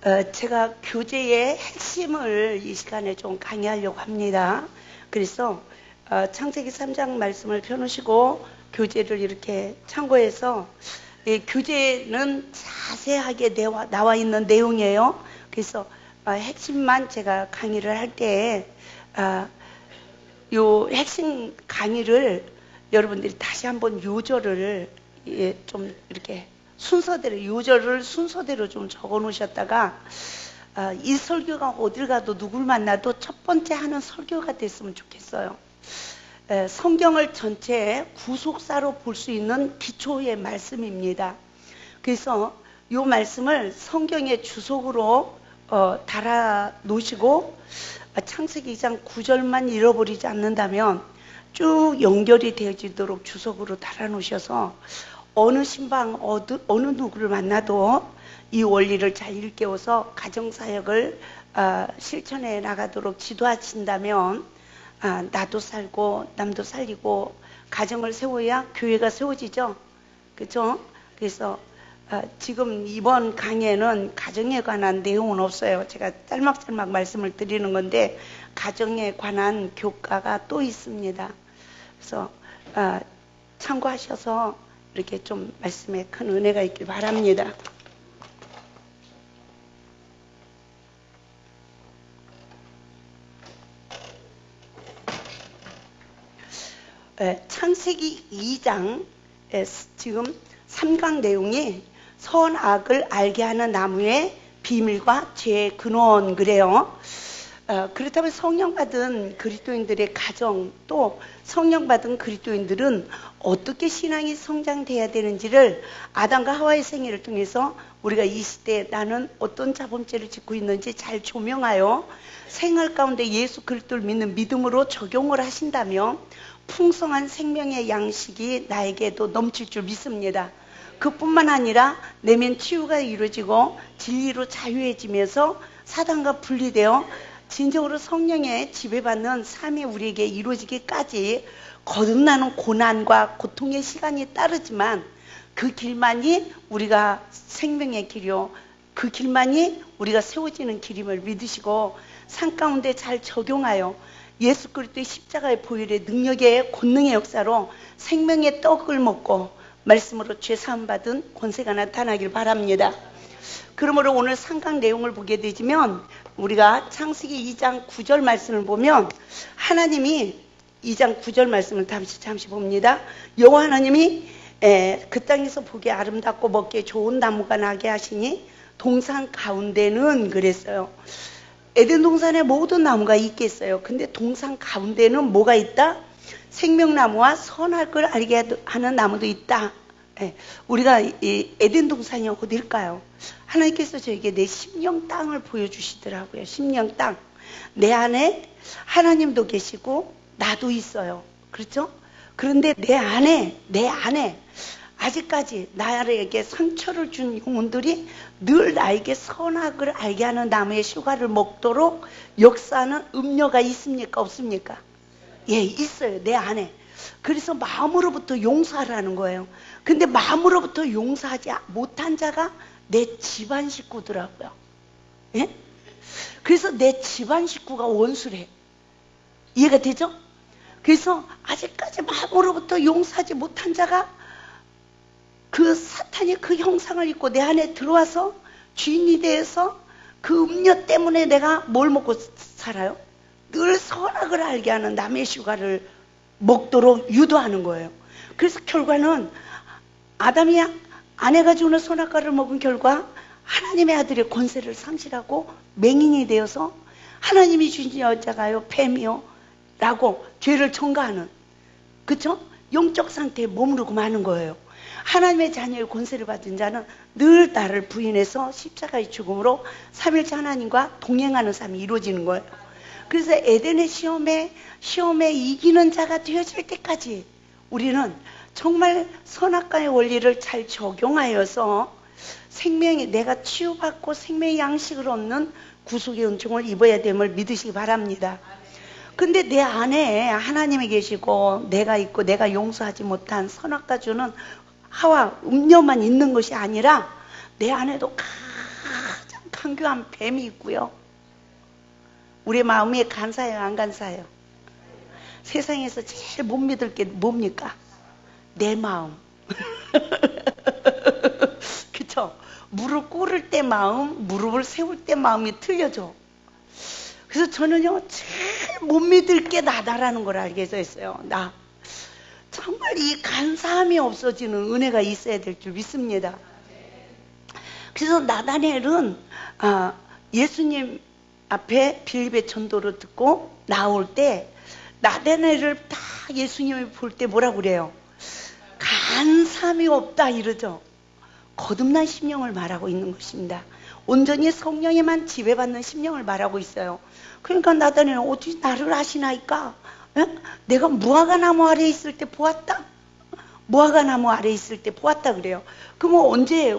제가 교제의 핵심을 이 시간에 좀 강의하려고 합니다. 그래서 창세기 3장 말씀을 펴놓으시고 교제를 이렇게 참고해서 교제는 자세하게 나와 있는 내용이에요. 그래서 핵심만 제가 강의를 할 때 요 핵심 강의를 여러분들이 다시 한번 요절을 좀 이렇게 요절을 순서대로 좀 적어 놓으셨다가 이 설교가 어딜 가도 누굴 만나도 첫 번째 하는 설교가 됐으면 좋겠어요. 성경을 전체 구속사로 볼 수 있는 기초의 말씀입니다. 그래서 이 말씀을 성경의 주석으로 달아 놓으시고 창세기 2장 9절만 잃어버리지 않는다면 쭉 연결이 되어지도록 주석으로 달아 놓으셔서 어느 신방 어느 누구를 만나도 이 원리를 잘 일깨워서 가정사역을 실천해 나가도록 지도하신다면 나도 살고 남도 살리고 가정을 세워야 교회가 세워지죠. 그렇죠? 그래서 지금 이번 강의에는 가정에 관한 내용은 없어요. 제가 짤막짤막 말씀을 드리는 건데 가정에 관한 교과가 또 있습니다. 그래서 참고하셔서 이렇게 좀 말씀에 큰 은혜가 있길 바랍니다. 창세기 2장 지금 3강 내용이 선악을 알게 하는 나무의 비밀과 죄의 근원 그래요. 그렇다면 성령받은 그리스도인들의 가정 또 성령받은 그리스도인들은 어떻게 신앙이 성장돼야 되는지를 아담과 하와의 생애를 통해서 우리가 이 시대에 나는 어떤 자범죄를 짓고 있는지 잘 조명하여 생활 가운데 예수 그리스도를 믿는 믿음으로 적용을 하신다면 풍성한 생명의 양식이 나에게도 넘칠 줄 믿습니다. 그뿐만 아니라 내면 치유가 이루어지고 진리로 자유해지면서 사단과 분리되어 진정으로 성령의 지배받는 삶이 우리에게 이루어지기까지 거듭나는 고난과 고통의 시간이 따르지만 그 길만이 우리가 생명의 길이요 그 길만이 우리가 세워지는 길임을 믿으시고 삶 가운데 잘 적용하여 예수 그리스도의 십자가의 보혈의 능력의 권능의 역사로 생명의 떡을 먹고 말씀으로 죄 사함 받은 권세가 나타나길 바랍니다. 그러므로 오늘 3강 내용을 보게 되지만 우리가 창세기 2장 9절 말씀을 보면 하나님이 2장 9절 말씀을 잠시 봅니다. 여호와 하나님이 그 땅에서 보기에 아름답고 먹기에 좋은 나무가 나게 하시니 동산 가운데는 그랬어요. 에덴 동산에 모든 나무가 있겠어요. 근데 동산 가운데는 뭐가 있다? 생명나무와 선악을 알게 하는 나무도 있다. 우리가 이 에덴 동산이 어딜까요? 하나님께서 저에게 내 심령 땅을 보여주시더라고요. 심령 땅. 내 안에 하나님도 계시고 나도 있어요. 그렇죠? 그런데 내 안에 아직까지 나에게 상처를 준 영혼들이 늘 나에게 선악을 알게 하는 나무의 실과를 먹도록 역사하는 음료가 있습니까? 없습니까? 예, 있어요. 내 안에. 그래서 마음으로부터 용서하라는 거예요. 근데 마음으로부터 용서하지 못한 자가 내 집안 식구더라고요. 예? 그래서 내 집안 식구가 원수래. 이해가 되죠? 그래서 아직까지 마음으로부터 용서하지 못한 자가 그 사탄이 그 형상을 입고 내 안에 들어와서 주인이 되어서 그 음료 때문에 내가 뭘 먹고 살아요? 늘 선악을 알게 하는 남의 휴가를 먹도록 유도하는 거예요. 그래서 결과는 아담이 아내가 주는 선악과를 먹은 결과 하나님의 아들의 권세를 상실하고 맹인이 되어서 하나님이 주신 여자가요 뱀이요 라고 죄를 전가하는 그쵸? 영적 상태에 머무르고 마는 거예요. 하나님의 자녀의 권세를 받은 자는 늘 나를 부인해서 십자가의 죽음으로 삼일째 하나님과 동행하는 삶이 이루어지는 거예요. 그래서 에덴의 시험에 이기는 자가 되어질 때까지 우리는 정말 선악과의 원리를 잘 적용하여서 내가 치유받고 생명의 양식을 얻는 구속의 은총을 입어야 됨을 믿으시기 바랍니다. 근데 내 안에 하나님이 계시고 내가 있고 내가 용서하지 못한 선악과 주는 하와 음료만 있는 것이 아니라 내 안에도 가장 강교한 뱀이 있고요. 우리 마음이 간사해요, 안 간사해요? 세상에서 제일 못 믿을 게 뭡니까? 내 마음. 그쵸? 무릎 꿇을 때 마음, 무릎을 세울 때 마음이 틀려져. 그래서 저는요, 제일 못 믿을 게 나다라는 걸 알게 됐어요. 나. 정말 이 간사함이 없어지는 은혜가 있어야 될 줄 믿습니다. 그래서 나다니엘은 예수님 앞에 빌립의 전도를 듣고 나올 때 나다니엘을 다 예수님이 볼 때 뭐라고 그래요? 간사함이 없다 이러죠. 거듭난 심령을 말하고 있는 것입니다. 온전히 성령에만 지배받는 심령을 말하고 있어요. 그러니까 나다니엘은 어떻게 나를 아시나이까? 에? 내가 무화과나무 아래에 있을 때 보았다. 무화과나무 아래에 있을 때 보았다 그래요. 그럼 언제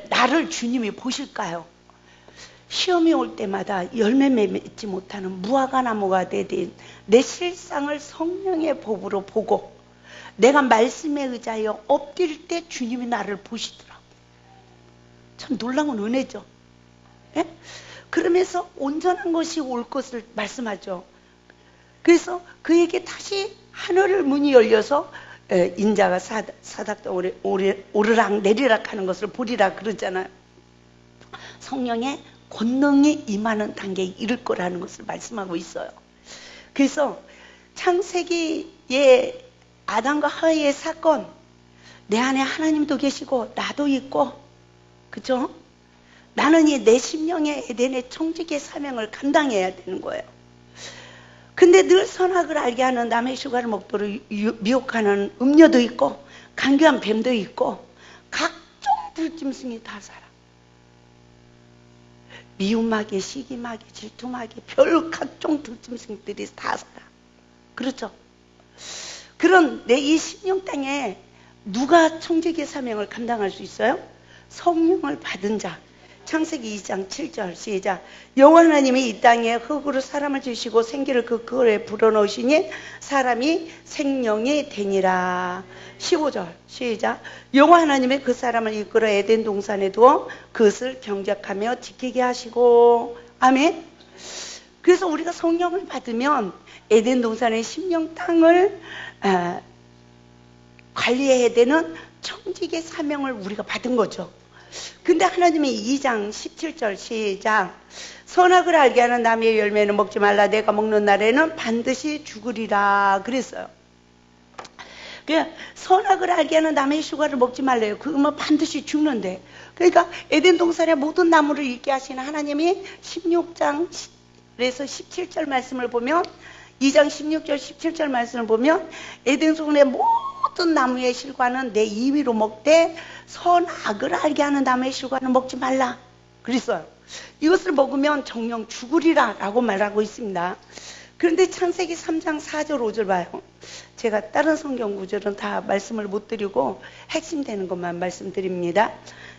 나를 주님이 보실까요? 시험이 올 때마다 열매 맺지 못하는 무화과나무가 되된 내 실상을 성령의 법으로 보고 내가 말씀에 의지하여 엎드릴 때 주님이 나를 보시더라고요. 참 놀라운 은혜죠. 예? 그러면서 온전한 것이 올 것을 말씀하죠. 그래서 그에게 다시 하늘을 문이 열려서 인자가 사닥도 오르락 내리락 하는 것을 보리라 그러잖아요. 성령의 권능이 임하는 단계에 이를 거라는 것을 말씀하고 있어요. 그래서 창세기의 아담과 하와의 사건, 내 안에 하나님도 계시고 나도 있고, 그죠? 나는 이 내 심령의 에덴의 청지기의 사명을 감당해야 되는 거예요. 근데 늘 선악을 알게 하는 남의 휴가를 먹도록 미혹하는 음녀도 있고 간교한 뱀도 있고 각종 들짐승이 다 살아. 미움마귀, 시기마귀, 질투마귀, 별 각종 들짐승들이 다 살아. 그렇죠? 그런 내 이 심령 땅에 누가 청지기의 사명을 감당할 수 있어요? 성령을 받은 자. 창세기 2장 7절 시작. 여호와 하나님이 이 땅에 흙으로 사람을 지으시고 생기를 그거에 불어넣으시니 사람이 생명이 되니라. 15절 시작. 여호와 하나님이 그 사람을 이끌어 에덴 동산에 두어 그것을 경작하며 지키게 하시고. 아멘. 그래서 우리가 성령을 받으면 에덴 동산의 심령 땅을 관리해야 되는 청지기의 사명을 우리가 받은 거죠. 근데 하나님이 2장 17절 시작. 선악을 알게 하는 나무의 열매는 먹지 말라. 내가 먹는 날에는 반드시 죽으리라 그랬어요. 그러니까 선악을 알게 하는 나무의 휴가를 먹지 말래요. 그러면 반드시 죽는데. 그러니까 에덴 동산의 모든 나무를 읽게 하시는 하나님이 16장에서 17절 말씀을 보면 2장 16절 17절 말씀을 보면 에덴 동산의 모든 나무의 실과는 내 임의로 먹되 선악을 알게 하는 나무의 실과는 먹지 말라 그랬어요. 이것을 먹으면 정령 죽으리라 라고 말하고 있습니다. 그런데 창세기 3장 4절 5절 봐요. 제가 다른 성경 구절은 다 말씀을 못 드리고 핵심되는 것만 말씀드립니다.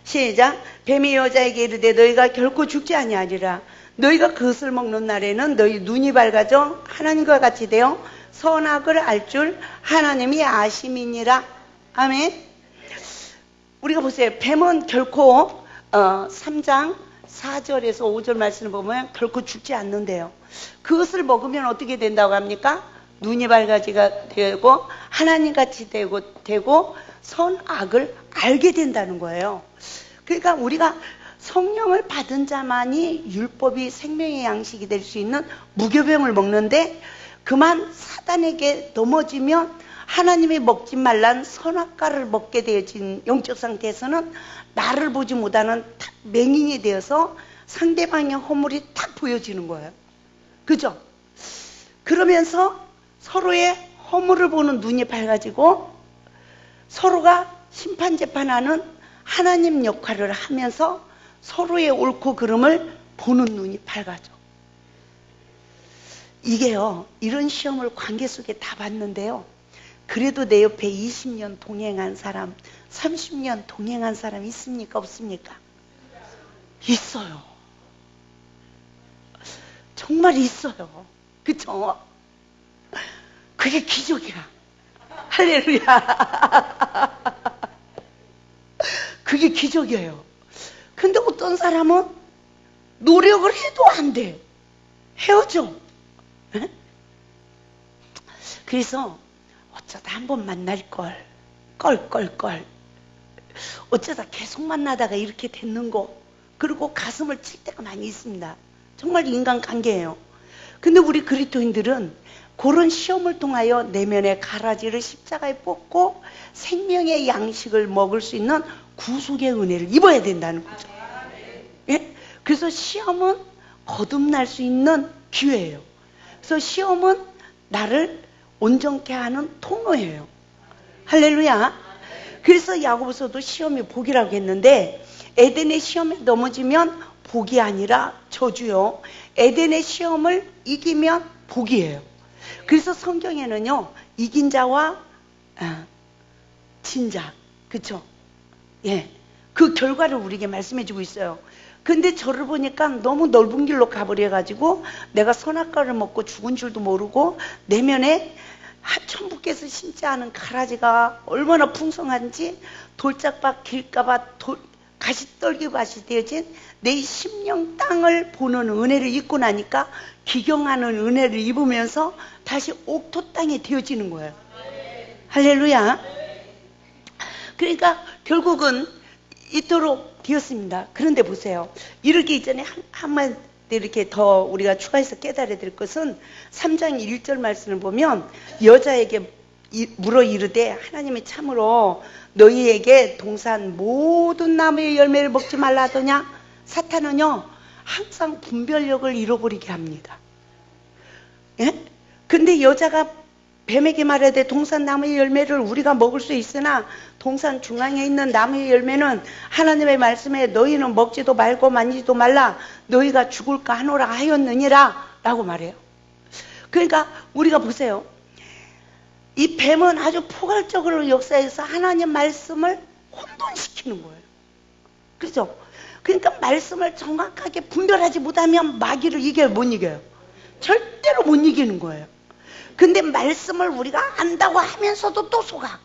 시작. 뱀이 여자에게 이르되 너희가 결코 죽지 아니하리라. 너희가 그것을 먹는 날에는 너희 눈이 밝아져 하나님과 같이 되어 선악을 알 줄 하나님이 아심이니라. 아멘. 우리가 보세요. 뱀은 결코 3장 4절에서 5절 말씀을 보면 결코 죽지 않는데요. 그것을 먹으면 어떻게 된다고 합니까? 눈이 밝아지가 되고 하나님같이 되고 선악을 알게 된다는 거예요. 그러니까 우리가 성령을 받은 자만이 율법이 생명의 양식이 될 수 있는 무교병을 먹는데 그만 사단에게 넘어지면 하나님이 먹지 말란 선악과를 먹게 되어진 영적 상태에서는 나를 보지 못하는 맹인이 되어서 상대방의 허물이 딱 보여지는 거예요. 그죠? 그러면서 서로의 허물을 보는 눈이 밝아지고 서로가 심판재판하는 하나님 역할을 하면서 서로의 옳고 그름을 보는 눈이 밝아져. 이게요, 이런 시험을 관계 속에 다 봤는데요. 그래도 내 옆에 20년 동행한 사람, 30년 동행한 사람 있습니까? 없습니까? 있어요. 정말 있어요. 그쵸? 그게 기적이야. 할렐루야. 그게 기적이에요. 근데 어떤 사람은 노력을 해도 안 돼. 헤어져. 에? 그래서 어쩌다 한번 만날걸. 껄껄껄. 어쩌다 계속 만나다가 이렇게 됐는고. 그리고 가슴을 칠 때가 많이 있습니다. 정말 인간관계예요. 근데 우리 그리스도인들은 그런 시험을 통하여 내면의 가라지를 십자가에 뽑고 생명의 양식을 먹을 수 있는 구속의 은혜를 입어야 된다는 거죠. 예? 그래서 시험은 거듭날 수 있는 기회예요. 그래서 시험은 나를 온전케 하는 통로예요. 할렐루야. 그래서 야고보서도 시험이 복이라고 했는데 에덴의 시험에 넘어지면 복이 아니라 저주요. 에덴의 시험을 이기면 복이에요. 그래서 성경에는요, 이긴 자와 진 자, 그쵸? 예, 그 결과를 우리에게 말씀해주고 있어요. 근데 저를 보니까 너무 넓은 길로 가버려가지고 내가 선악과를 먹고 죽은 줄도 모르고 내면에 천부께서 심지 않은 가라지가 얼마나 풍성한지 돌짝밭 길가밭 가시떨기밭이 되어진 내 심령 땅을 보는 은혜를 입고 나니까 기경하는 은혜를 입으면서 다시 옥토 땅이 되어지는 거예요. 할렐루야. 그러니까 결국은 이토록 되었습니다. 그런데 보세요. 이렇게 이전에 한마디 이렇게 더 우리가 추가해서 깨달아야 될 것은 3장 1절 말씀을 보면 여자에게 물어 이르되 하나님이 참으로 너희에게 동산 모든 나무의 열매를 먹지 말라 하더냐? 사탄은요 항상 분별력을 잃어버리게 합니다. 예? 근데 여자가 뱀에게 말하되 동산 나무의 열매를 우리가 먹을 수 있으나 동산 중앙에 있는 나무의 열매는 하나님의 말씀에 너희는 먹지도 말고 만지도 말라 너희가 죽을까 하노라 하였느니라 라고 말해요. 그러니까 우리가 보세요. 이 뱀은 아주 포괄적으로 역사해서 하나님 말씀을 혼돈시키는 거예요. 그렇죠? 그러니까 말씀을 정확하게 분별하지 못하면 마귀를 못 이겨요. 절대로 못 이기는 거예요. 근데 말씀을 우리가 안다고 하면서도 또 속아.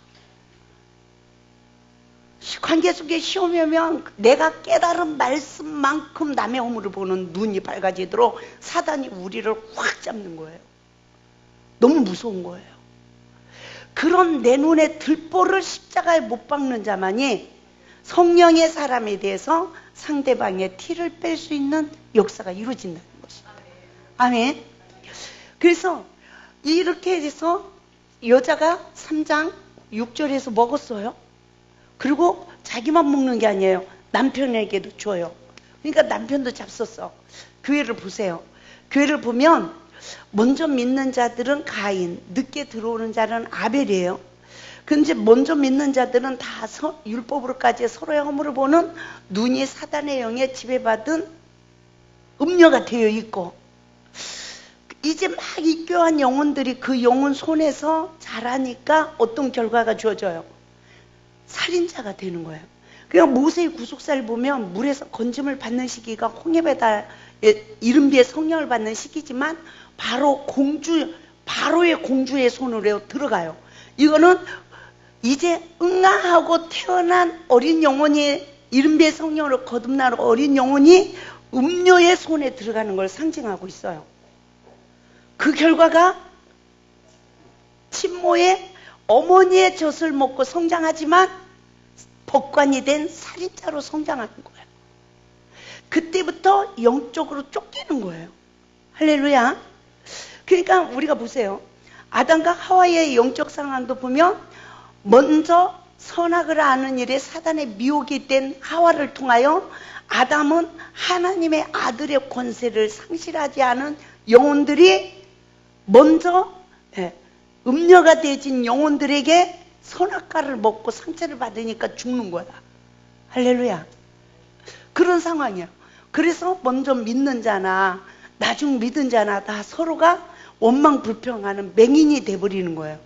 관계 속에 시험이 오면 내가 깨달은 말씀만큼 남의 허물을 보는 눈이 밝아지도록 사단이 우리를 확 잡는 거예요. 너무 무서운 거예요. 그런 내 눈에 들보를 십자가에 못 박는 자만이 성령의 사람에 대해서 상대방의 티를 뺄 수 있는 역사가 이루어진다는 것입니다. 아멘. 그래서 이렇게 해서 여자가 3장 6절에서 먹었어요. 그리고 자기만 먹는 게 아니에요. 남편에게도 줘요. 그러니까 남편도 잡섰어. 교회를 보세요. 교회를 보면 먼저 믿는 자들은 가인, 늦게 들어오는 자는 아벨이에요. 근데 먼저 믿는 자들은 다 율법으로까지 서로의 허물을 보는 눈이 사단의 영에 지배받은 음녀가 되어 있고, 이제 막 입교한 영혼들이 그 영혼 손에서 자라니까 어떤 결과가 주어져요? 살인자가 되는 거예요. 그러니까 모세의 구속사를 보면 물에서 건짐을 받는 시기가 홍해바다 이른비의 성령을 받는 시기지만 바로 바로의 공주의 손으로 들어가요. 이거는 이제 응아하고 태어난 어린 영혼이 이른비의 성령으로 거듭나는 어린 영혼이 음녀의 손에 들어가는 걸 상징하고 있어요. 그 결과가 친모의 어머니의 젖을 먹고 성장하지만 법관이 된 살인자로 성장하는 거예요. 그때부터 영적으로 쫓기는 거예요. 할렐루야. 그러니까 우리가 보세요. 아담과 하와의 영적 상황도 보면 먼저 선악을 아는 일에 사단의 미혹이 된 하와를 통하여 아담은 하나님의 아들의 권세를 상실하지 않은 영혼들이 먼저 음녀가 되어진 영혼들에게 선악과를 먹고 상처를 받으니까 죽는 거야. 할렐루야. 그런 상황이에요. 그래서 먼저 믿는 자나 나중 믿은 자나 다 서로가 원망 불평하는 맹인이 돼버리는 거예요.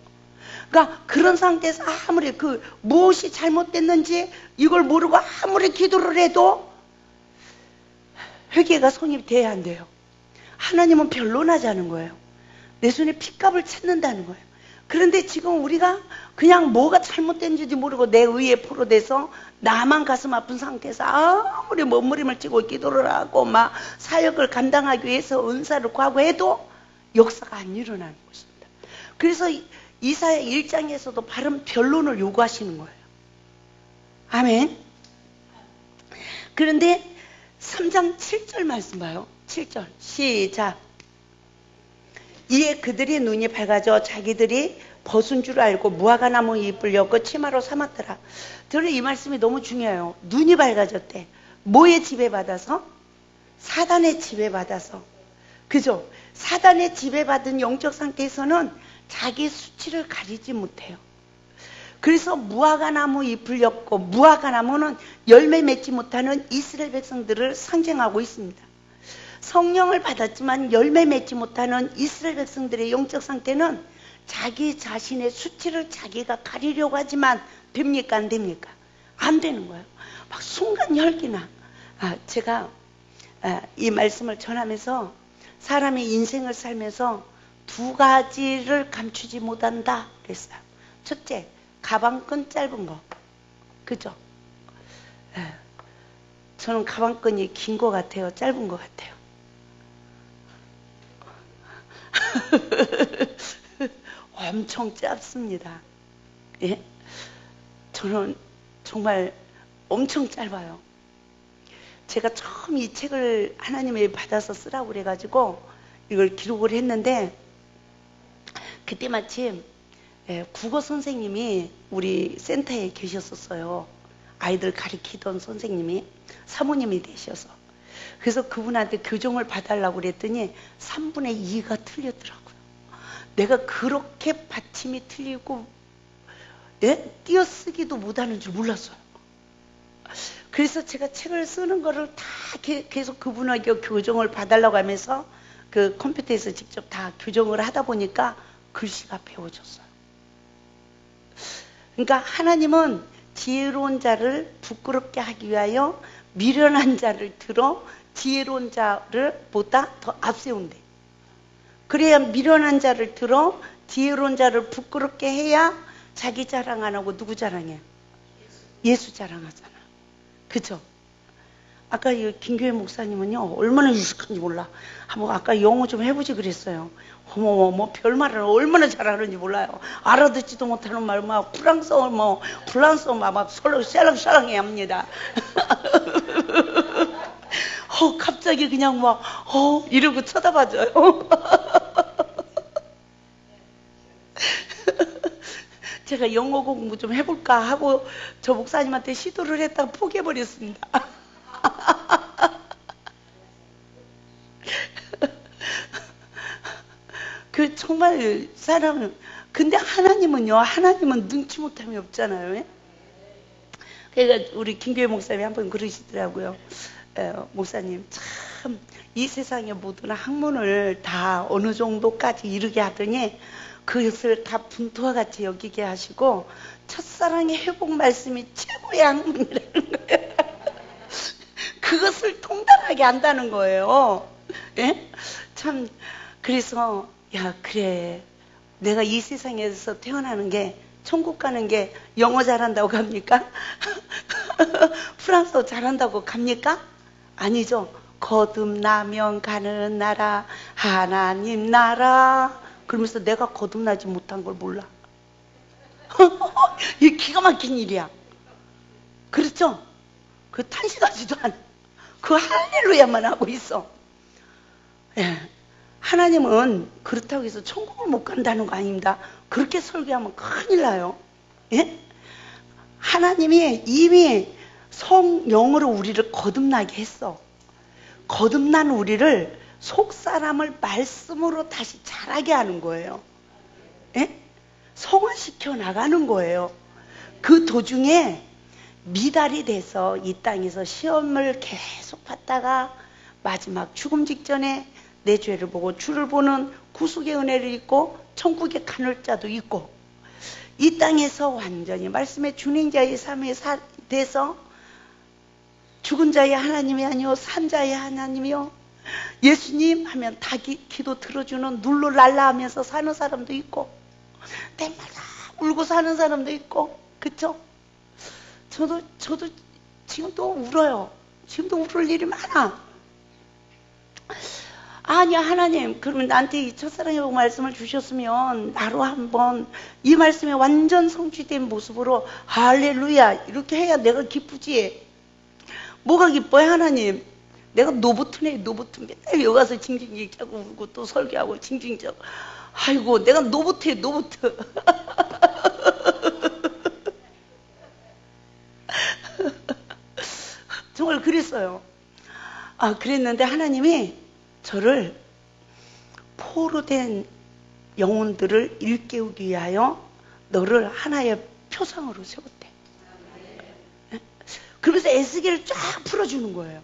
그러니까 그런 상태에서 아무리 무엇이 잘못됐는지 이걸 모르고 아무리 기도를 해도 회개가 성립돼야 한대요. 하나님은 변론하자는 거예요. 내 손에 핏값을 찾는다는 거예요. 그런데 지금 우리가 그냥 뭐가 잘못된지 모르고 내 의에 포로돼서 나만 가슴 아픈 상태에서 아무리 몸부림을 치고 기도를 하고 막 사역을 감당하기 위해서 은사를 구하고 역사가 안 일어나는 것입니다. 그래서 이사야 1장에서도 바른 변론을 요구하시는 거예요. 아멘. 그런데 3장 7절 말씀 봐요. 7절 시작. 이에 그들의 눈이 밝아져 자기들이 벗은 줄 알고 무화과나무 잎을 엮어 치마로 삼았더라. 저는 이 말씀이 너무 중요해요. 눈이 밝아졌대. 뭐에 지배받아서? 사단의 지배받아서. 그죠? 사단의 지배받은 영적 상태에서는 자기 수치를 가리지 못해요. 그래서 무화과나무 잎을 엮고, 무화과나무는 열매 맺지 못하는 이스라엘 백성들을 상징하고 있습니다. 성령을 받았지만 열매 맺지 못하는 이스라엘 백성들의 영적 상태는 자기 자신의 수치를 자기가 가리려고 하지만 됩니까? 안 됩니까? 안 되는 거예요. 막 순간 혈기나. 제가 이 말씀을 전하면서 사람의 인생을 살면서 두 가지를 감추지 못한다 그랬어요. 첫째, 가방끈 짧은 거. 그죠? 저는 가방끈이 긴 것 같아요? 짧은 것 같아요? 엄청 짧습니다. 예? 저는 정말 엄청 짧아요. 제가 처음 이 책을 하나님이 받아서 쓰라고 그래가지고 이걸 기록을 했는데, 그때 마침 국어 선생님이 우리 센터에 계셨었어요. 아이들 가르치던 선생님이 사모님이 되셔서. 그래서 그분한테 교정을 봐달라고 그랬더니 3분의 2가 틀렸더라고요. 내가 그렇게 받침이 틀리고 띄어쓰기도 못하는 줄 몰랐어요. 그래서 제가 책을 쓰는 거를 다 계속 그분에게 교정을 봐달라고 하면서 그 컴퓨터에서 직접 다 교정을 하다 보니까 글씨가 배워졌어요. 그러니까 하나님은 지혜로운 자를 부끄럽게 하기 위하여 미련한 자를 들어 지혜로운 자를 보다 더 앞세운대. 그래야 미련한 자를 들어 지혜로운 자를 부끄럽게 해야 자기 자랑 안 하고 누구 자랑해? 예수 자랑하잖아. 그죠? 아까 이 김교회 목사님은요, 얼마나 유식한지 몰라. 한번 아까 영어 좀 해보지 그랬어요. 어머, 뭐 별말을 얼마나 잘하는지 몰라요. 알아듣지도 못하는 말, 막 프랑스어, 불란스어 막 서로 샬랑샬랑해 합니다. 갑자기 그냥 막, 이러고 쳐다봐줘요. 제가 영어 공부 좀 해볼까 하고 저 목사님한테 시도를 했다가 포기해버렸습니다. 그 정말 사람은, 근데 하나님은 눈치 못함이 없잖아요. 그러니까 우리 김교회 목사님이 한번 그러시더라고요. 목사님, 참 이 세상의 모든 학문을 다 어느 정도까지 이르게 하더니 그것을 다 분토와 같이 여기게 하시고 첫사랑의 회복 말씀이 최고의 학문이라는 거예요. 그것을 통달하게 한다는 거예요. 예? 참, 그래서 그래, 내가 이 세상에서 태어나는 게, 천국 가는 게 영어 잘한다고 갑니까? 프랑스어 잘한다고 갑니까? 아니죠. 거듭나면 가는 나라, 하나님 나라. 그러면서 내가 거듭나지 못한 걸 몰라. 이게 기가 막힌 일이야. 그렇죠? 그 탄식하지도 않아. 그 할렐루야만 하고 있어. 예. 하나님은 그렇다고 해서 천국을 못 간다는 거 아닙니다. 그렇게 설교하면 큰일 나요. 예? 하나님이 이미 성령으로 우리를 거듭나게 했어. 거듭난 우리를 속사람을 말씀으로 다시 자라게 하는 거예요. 예? 성화시켜 나가는 거예요. 그 도중에 미달이 돼서 이 땅에서 시험을 계속 받다가 마지막 죽음 직전에 내 죄를 보고 주를 보는 구속의 은혜를 입고 천국의 간월자도 있고, 이 땅에서 완전히 말씀의 준행자의 삶에 돼서 죽은 자의 하나님이 아니요 산 자의 하나님이요 예수님 하면 다 기도 들어주는 눌러랄라 하면서 사는 사람도 있고, 때마다 울고 사는 사람도 있고, 그쵸? 저도 지금도 울어요. 지금도 울을 일이 많아. 아니야, 하나님, 그러면 나한테 이 첫사랑의 복 말씀을 주셨으면 나로 한번 이 말씀에 완전 성취된 모습으로 할렐루야 이렇게 해야 내가 기쁘지. 뭐가 기뻐요, 하나님? 내가 노보트네. 맨날 여기 가서 징징징 자고 울고 또 설교하고 징징 자고. 아이고, 내가 노보트에 노보트. 정말 그랬어요. 그랬는데 하나님이 저를 포로된 영혼들을 일깨우기 위하여 너를 하나의 표상으로 세웠대. 그러면서 에스겔을 쫙 풀어주는 거예요.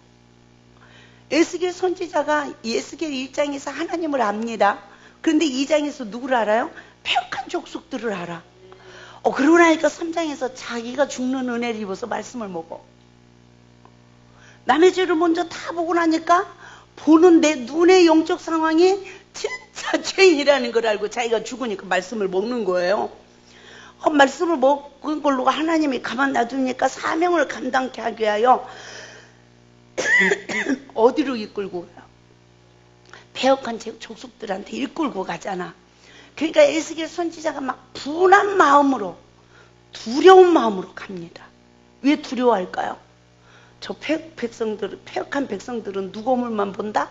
에스겔 선지자가 에스겔 1장에서 하나님을 압니다. 그런데 2장에서 누구를 알아요? 패역한 족속들을 알아. 그러고 나니까 3장에서 자기가 죽는 은혜를 입어서 말씀을 먹어. 남의 죄를 먼저 다 보고 나니까 보는 내 눈의 영적 상황이 진짜 죄인이라는 걸 알고 자기가 죽으니까 말씀을 먹는 거예요. 말씀을 먹은 걸로 하나님이 가만 놔두니까 사명을 감당케 하기 위하여 어디로 이끌고 가요? 패역한 족속들한테 이끌고 가잖아. 그러니까 에스겔 선지자가 막 분한 마음으로, 두려운 마음으로 갑니다. 왜 두려워할까요? 저 패역한 백성들은 누구 허물만 본다?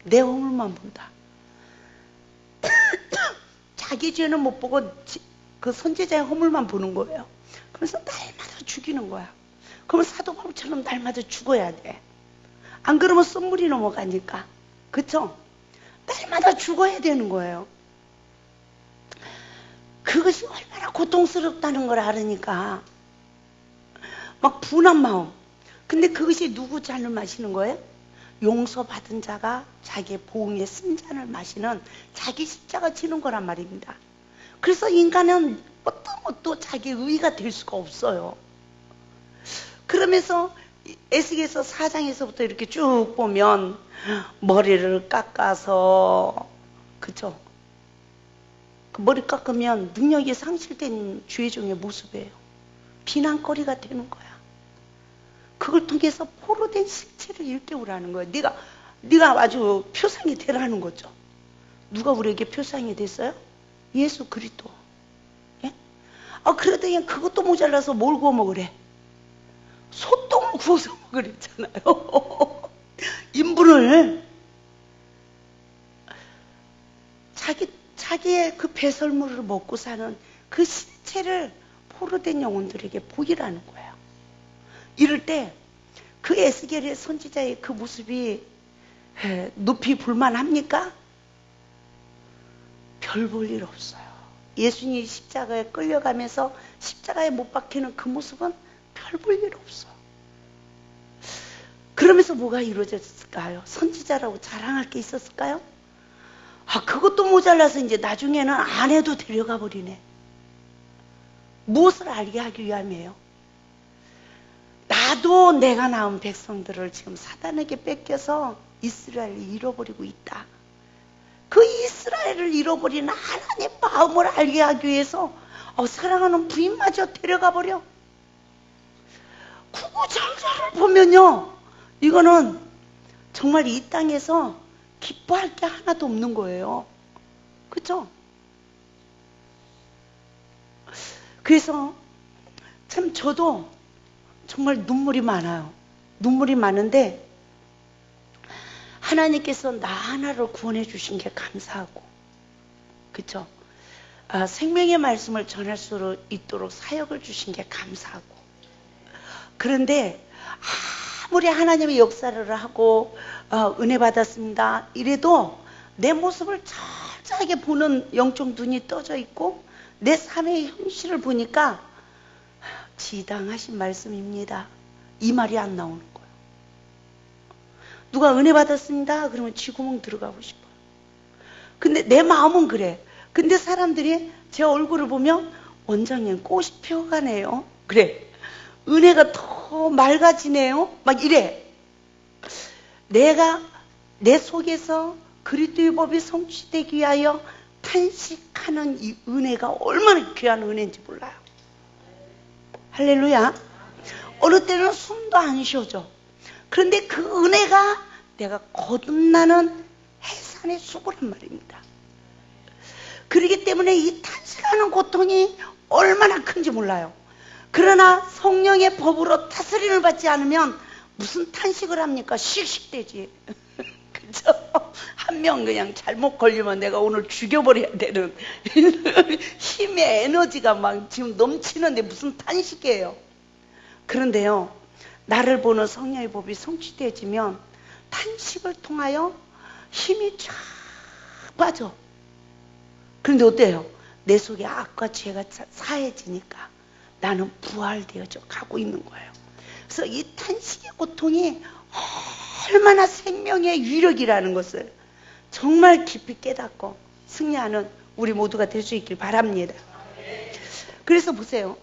내 허물만 본다. 자기 죄는 못 보고 그 선지자의 허물만 보는 거예요. 그래서 날마다 죽이는 거야. 그러면 사도 바울처럼 날마다 죽어야 돼. 안 그러면 썸물이 넘어가니까. 그쵸? 날마다 죽어야 되는 거예요. 그것이 얼마나 고통스럽다는 걸 알으니까 막 분한 마음. 근데 그것이 누구 잔을 마시는 거예요? 용서받은 자가 자기의 보응의 쓴 잔을 마시는 자기 십자가 지는 거란 말입니다. 그래서 인간은 어떤 것도 자기 의의가 될 수가 없어요. 그러면서 에스겔서 4장에서부터 이렇게 쭉 보면 머리를 깎아서, 그쵸? 그 머리 깎으면 능력이 상실된 죄종의 모습이에요. 비난거리가 되는 거야. 그걸 통해서 포로된 실체를 일깨우라는 거예요. 네가 아주 표상이 되라는 거죠. 누가 우리에게 표상이 됐어요? 예수 그리스도. 예? 그러더니 그것도 모자라서 뭘 구워 먹으래? 소똥을 구워서 먹으랬잖아요. 인분을. 자기의 그 배설물을 먹고 사는 그 실체를 포로된 영혼들에게 보이라는 거예요. 이럴 때 그 에스겔의 선지자의 그 모습이 높이 불만합니까? 별 볼 일 없어요. 예수님이 십자가에 끌려가면서 십자가에 못 박히는 그 모습은 별 볼 일 없어. 그러면서 뭐가 이루어졌을까요? 선지자라고 자랑할 게 있었을까요? 그것도 모자라서 이제 나중에는 아내도 데려가 버리네. 무엇을 알게 하기 위함이에요? 나도 내가 낳은 백성들을 지금 사단에게 뺏겨서 이스라엘을 잃어버리고 있다. 그 이스라엘을 잃어버리는 하나님 마음을 알게 하기 위해서 사랑하는 부인마저 데려가 버려. 구구절절을 보면요, 이거는 정말 이 땅에서 기뻐할 게 하나도 없는 거예요. 그렇죠? 그래서 참 저도 정말 눈물이 많아요. 눈물이 많은데 하나님께서 나 하나를 구원해 주신 게 감사하고, 그렇죠? 생명의 말씀을 전할 수 있도록 사역을 주신 게 감사하고, 그런데 아무리 하나님의 역사를 하고 은혜 받았습니다 이래도 내 모습을 철저하게 보는 영적 눈이 떠져 있고 내 삶의 현실을 보니까 지당하신 말씀입니다, 이 말이 안 나오는 거예요. 누가 은혜 받았습니다 그러면 쥐구멍 들어가고 싶어요. 근데 내 마음은 그래. 근데 사람들이 제 얼굴을 보면 원장님 꽃이 피어가네요, 그래. 은혜가 더 맑아지네요, 막 이래. 내가 내 속에서 그리스도의 법이 성취되기 위하여 탄식하는 이 은혜가 얼마나 귀한 은혜인지 몰라요. 할렐루야. 어느 때는 숨도 안 쉬어져. 그런데 그 은혜가 내가 거듭나는 해산의 수고란 말입니다. 그렇기 때문에 이 탄식하는 고통이 얼마나 큰지 몰라요. 그러나 성령의 법으로 다스림을 받지 않으면 무슨 탄식을 합니까? 씩씩대지. 그죠? 한 명 그냥 잘못 걸리면 내가 오늘 죽여버려야 되는 힘의 에너지가 막 지금 넘치는데 무슨 탄식이에요. 그런데요, 나를 보는 성령의 법이 성취되어지면 탄식을 통하여 힘이 쫙 빠져. 그런데 어때요? 내 속에 악과 죄가 사해지니까 나는 부활되어져 가고 있는 거예요. 그래서 이 탄식의 고통이 얼마나 생명의 위력이라는 것을 정말 깊이 깨닫고 승리하는 우리 모두가 될 수 있길 바랍니다. 그래서 보세요.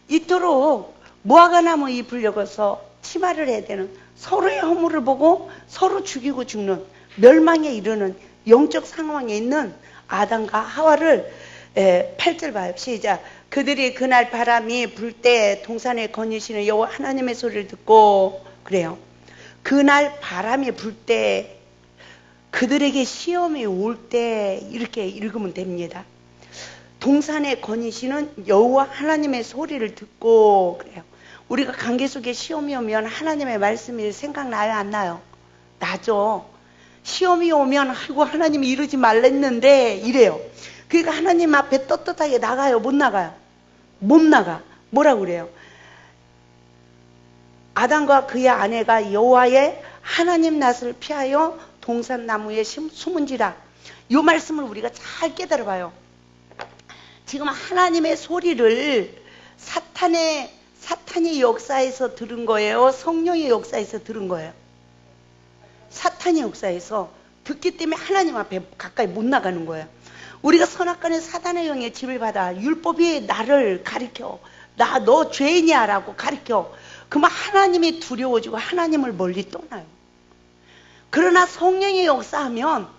이토록 무화과나무 잎을 엮어서 치마를 해야 되는, 서로의 허물을 보고 서로 죽이고 죽는 멸망에 이르는 영적 상황에 있는 아담과 하와를 8절 봐요. 시작. 그들이 그날 바람이 불 때 동산에 거니시는 여호와 하나님의 소리를 듣고, 그래요. 그날 바람이 불 때, 그들에게 시험이 올 때, 이렇게 읽으면 됩니다. 동산에 거니시는 여호와 하나님의 소리를 듣고, 그래요. 우리가 관계 속에 시험이 오면 하나님의 말씀이 생각나요, 안 나요? 나죠. 시험이 오면 아이고 하나님이 이러지 말랬는데 이래요. 그러니까 하나님 앞에 떳떳하게 나가요, 못 나가요? 못 나가. 뭐라고 그래요? 아담과 그의 아내가 여호와의 하나님 낯을 피하여 동산나무에 숨은지라. 이 말씀을 우리가 잘 깨달아 봐요. 지금 하나님의 소리를 사탄의 역사에서 들은 거예요? 성령의 역사에서 들은 거예요? 사탄의 역사에서 듣기 때문에 하나님 앞에 가까이 못 나가는 거예요. 우리가 선악간의 사단의 영의 집을 받아 율법이 나를 가리켜, 너 죄인이야 라고 가리켜. 그러면 하나님이 두려워지고 하나님을 멀리 떠나요. 그러나 성령의 역사하면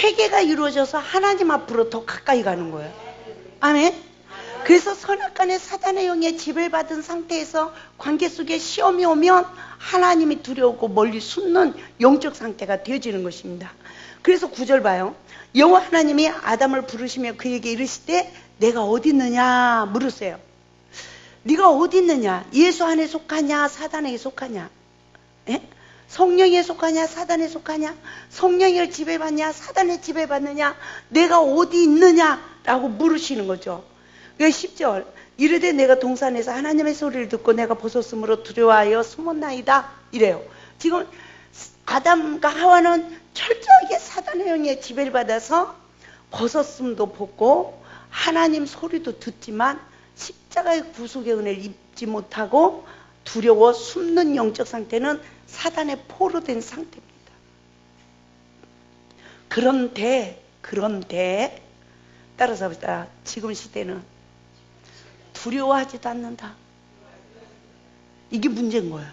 회개가 이루어져서 하나님 앞으로 더 가까이 가는 거예요. 아멘. 그래서 선악간의 사단의 영의 집을 받은 상태에서 관계 속에 시험이 오면 하나님이 두려우고 멀리 숨는 영적 상태가 되어지는 것입니다. 그래서 9절 봐요. 여호와 하나님이 아담을 부르시며 그에게 이르시되 내가 어디 있느냐 물으세요. 네가 어디 있느냐? 예수 안에 속하냐? 사단에게 속하냐? 에? 성령에 속하냐? 사단에 속하냐? 성령을 지배받냐? 사단에 지배받느냐? 내가 어디 있느냐? 라고 물으시는 거죠. 10절 이르되 내가 동산에서 하나님의 소리를 듣고 내가 벗었으므로 두려워하여 숨었나이다 이래요. 지금 아담과 하와는 철저하게 사단의 영의 지배를 받아서 벗었음도 벗고 하나님 소리도 듣지만 십자가의 구속의 은혜를 입지 못하고 두려워 숨는 영적 상태는 사단의 포로 된 상태입니다. 그런데 따라서 봅시다. 지금 시대는 두려워하지도 않는다. 이게 문제인 거예요.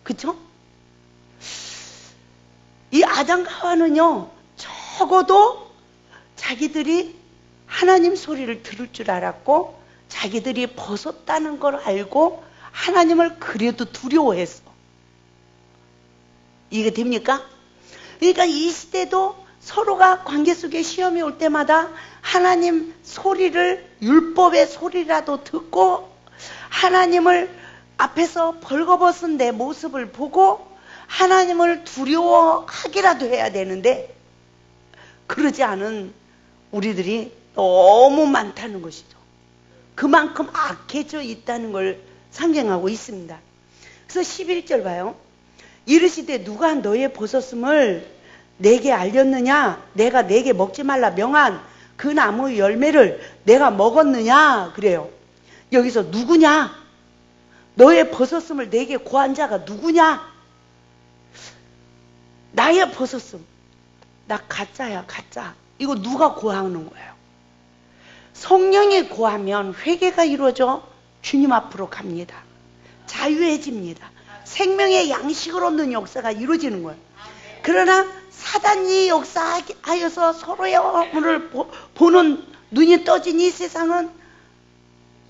그쵸? 이 아담과 하와는요, 적어도 자기들이 하나님 소리를 들을 줄 알았고 자기들이 벗었다는 걸 알고 하나님을 그래도 두려워했어. 이게 됩니까? 그러니까 이 시대도 서로가 관계 속에 시험이 올 때마다 하나님 소리를, 율법의 소리라도 듣고 하나님을 앞에서 벌거벗은 내 모습을 보고 하나님을 두려워하기라도 해야 되는데 그러지 않은 우리들이 너무 많다는 것이죠. 그만큼 악해져 있다는 걸 상징하고 있습니다. 그래서 11절 봐요. 이르시되 누가 너의 벗었음을 내게 알렸느냐? 내가 내게 먹지 말라 명한 그 나무 열매를 내가 먹었느냐? 그래요. 여기서 누구냐? 너의 벗었음을 내게 고한 자가 누구냐? 나의 벗었음. 나 가짜야, 가짜. 이거 누가 고하는 거예요? 성령이 고하면 회개가 이루어져 주님 앞으로 갑니다. 자유해집니다. 생명의 양식을 얻는 역사가 이루어지는 거예요. 그러나 사단이 역사하여서 서로의 허물을 보는 눈이 떠진 이 세상은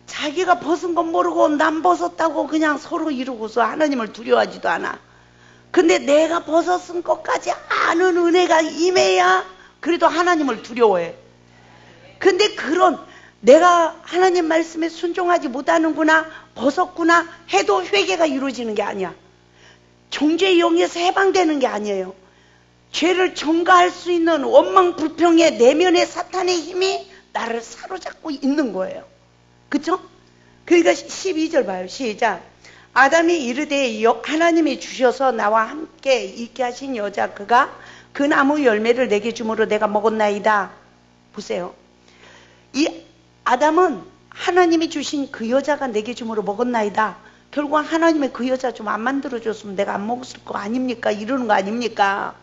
자기가 벗은 건 모르고 남 벗었다고 그냥 서로 이러고서 하나님을 두려워하지도 않아. 근데 내가 벗었은 것까지 아는 은혜가 임해야 그래도 하나님을 두려워해. 근데 그런 내가 하나님 말씀에 순종하지 못하는구나, 벗었구나 해도 회개가 이루어지는 게 아니야. 정죄의 영에서 해방되는 게 아니에요. 죄를 전가할 수 있는 원망 불평의 내면의 사탄의 힘이 나를 사로잡고 있는 거예요. 그쵸? 그러니까 12절 봐요. 시작. 아담이 이르되 하나님이 주셔서 나와 함께 있게 하신 여자 그가 그 나무 열매를 내게 주므로 내가 먹었나이다. 보세요. 이 아담은 하나님이 주신 그 여자가 내게 주므로 먹었나이다. 결국 하나님의 그 여자 좀 안 만들어줬으면 내가 안 먹었을 거 아닙니까? 이러는 거 아닙니까?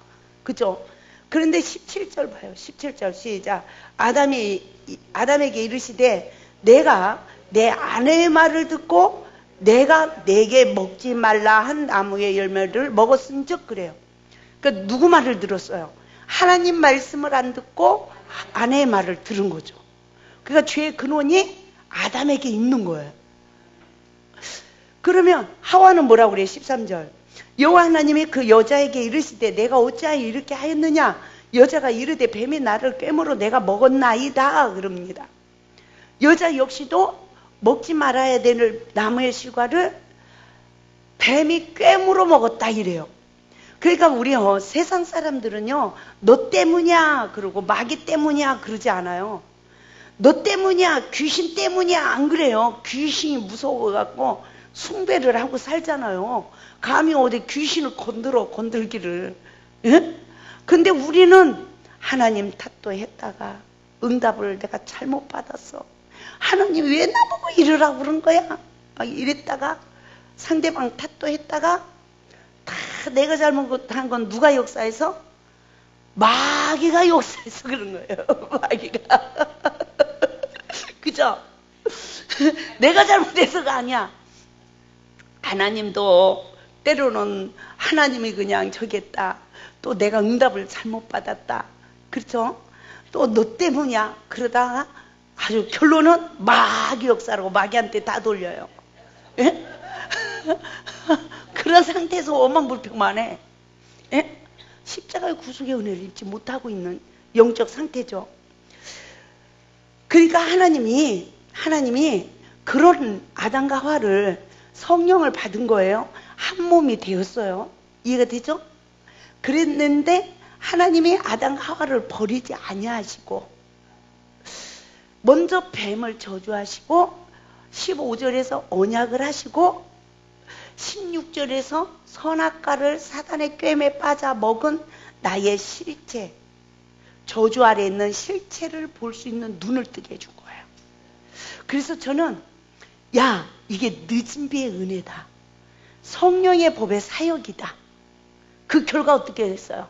그죠? 그런데 17절 봐요. 17절 시작. 아담에게 이르시되 내가 내 아내의 말을 듣고 내가 내게 먹지 말라 한 나무의 열매를 먹었은즉 그래요. 그러니까 누구 말을 들었어요? 하나님 말씀을 안 듣고 아내의 말을 들은 거죠. 그러니까 죄의 근원이 아담에게 있는 거예요. 그러면 하와는 뭐라고 그래요? 13절. 여호와 하나님이 그 여자에게 이르시되 내가 어찌하여 이렇게 하였느냐? 여자가 이르되 뱀이 나를 꿰물어 내가 먹었나이다 그럽니다. 여자 역시도 먹지 말아야 되는 나무의 실과를 뱀이 꿰물어 먹었다 이래요. 그러니까 우리 세상 사람들은요, 너 때문이야 그러고 마귀 때문이야 그러지 않아요. 너 때문이야, 귀신 때문이야 안 그래요. 귀신이 무서워갖고 숭배를 하고 살잖아요. 감히 어디 귀신을 건들기를. 예? 근데 우리는 하나님 탓도 했다가 응답을 내가 잘못 받았어. 하나님 왜 나보고 이러라고 그런 거야? 막 이랬다가 상대방 탓도 했다가 다 내가 잘못한 건 누가 역사해서? 마귀가 역사해서 그런 거예요. 마귀가. 그죠? 내가 잘못해서가 아니야. 하나님도 때로는 하나님이 그냥 저겠다. 또 내가 응답을 잘못 받았다. 그렇죠? 또 너 때문이야. 그러다가 아주 결론은 마귀 역사라고 마귀한테 다 돌려요. 예? 그런 상태에서 원망불평만 해. 예? 십자가의 구속의 은혜를 입지 못하고 있는 영적 상태죠. 그러니까 하나님이 그런 아담과 하와를 성령을 받은 거예요. 한 몸이 되었어요. 이해가 되죠? 그랬는데 하나님이 아담과 하와를 버리지 아니하시고 먼저 뱀을 저주하시고 15절에서 언약을 하시고 16절에서 선악과를 사단의 꿰매 빠져 먹은 나의 실체, 저주 아래 있는 실체를 볼 수 있는 눈을 뜨게 해준 거예요. 그래서 저는 이게 늦은 비의 은혜다. 성령의 법의 사역이다. 그 결과 어떻게 됐어요?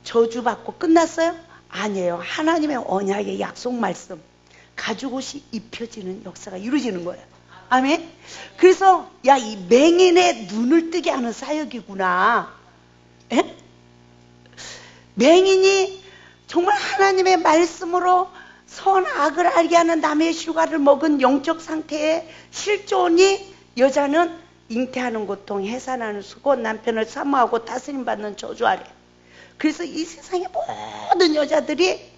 저주받고 끝났어요? 아니에요. 하나님의 언약의 약속 말씀 가죽옷이 입혀지는 역사가 이루어지는 거예요. 아멘? 그래서 이 맹인의 눈을 뜨게 하는 사역이구나. 에? 맹인이 정말 하나님의 말씀으로 선악을 알게 하는 남의 실과를 먹은 영적 상태의 실존이 여자는 잉태하는 고통, 해산하는 수고, 남편을 사모하고 다스림받는 저주 아래. 그래서 이 세상의 모든 여자들이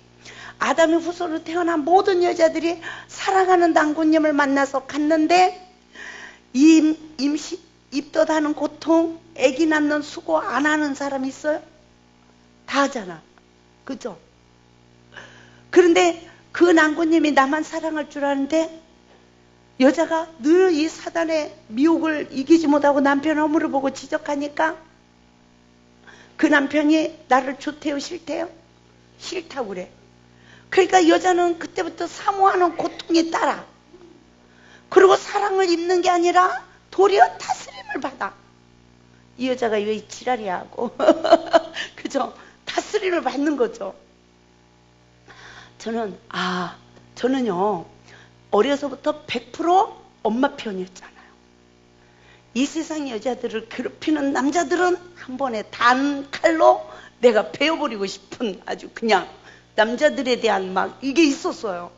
아담의 후손으로 태어난 모든 여자들이 사랑하는 남군님을 만나서 갔는데 입덧하는 고통, 아기 낳는 수고 안 하는 사람 있어요? 다 하잖아. 그죠? 그런데 그 남군님이 나만 사랑할 줄 아는데 여자가 늘 이 사단의 미혹을 이기지 못하고 남편 허물을 보고 지적하니까 그 남편이 나를 좋대요, 싫대요? 싫다고 그래. 그러니까 여자는 그때부터 사모하는 고통이 따라. 그리고 사랑을 입는 게 아니라 도리어 다스림을 받아. 이 여자가 왜 지랄이야 하고. 그죠? 다스림을 받는 거죠. 저는요, 어려서부터 100% 엄마 편이었잖아요. 이 세상 여자들을 괴롭히는 남자들은 한 번에 단 칼로 내가 베어버리고 싶은 아주 그냥 남자들에 대한 막 이게 있었어요.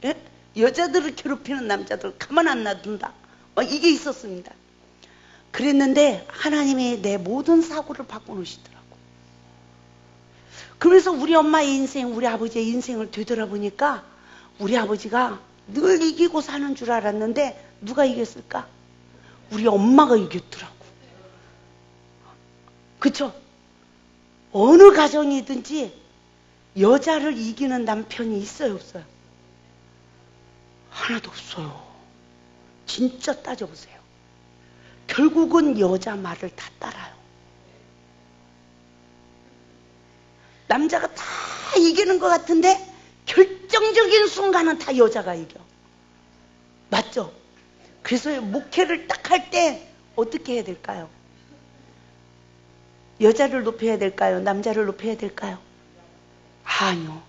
예? 여자들을 괴롭히는 남자들 가만 안 놔둔다. 이게 있었습니다. 그랬는데 하나님이 내 모든 사고를 바꿔놓으시더라고. 그래서 우리 엄마의 인생, 우리 아버지의 인생을 되돌아보니까 우리 아버지가 늘 이기고 사는 줄 알았는데 누가 이겼을까? 우리 엄마가 이겼더라고. 그쵸? 어느 가정이든지 여자를 이기는 남편이 있어요, 없어요? 하나도 없어요. 진짜 따져보세요. 결국은 여자 말을 다 따라요. 남자가 다 이기는 것 같은데 결정적인 순간은 다 여자가 이겨. 맞죠? 그래서 목회를 딱 할 때 어떻게 해야 될까요? 여자를 높여야 될까요? 남자를 높여야 될까요? 아니요.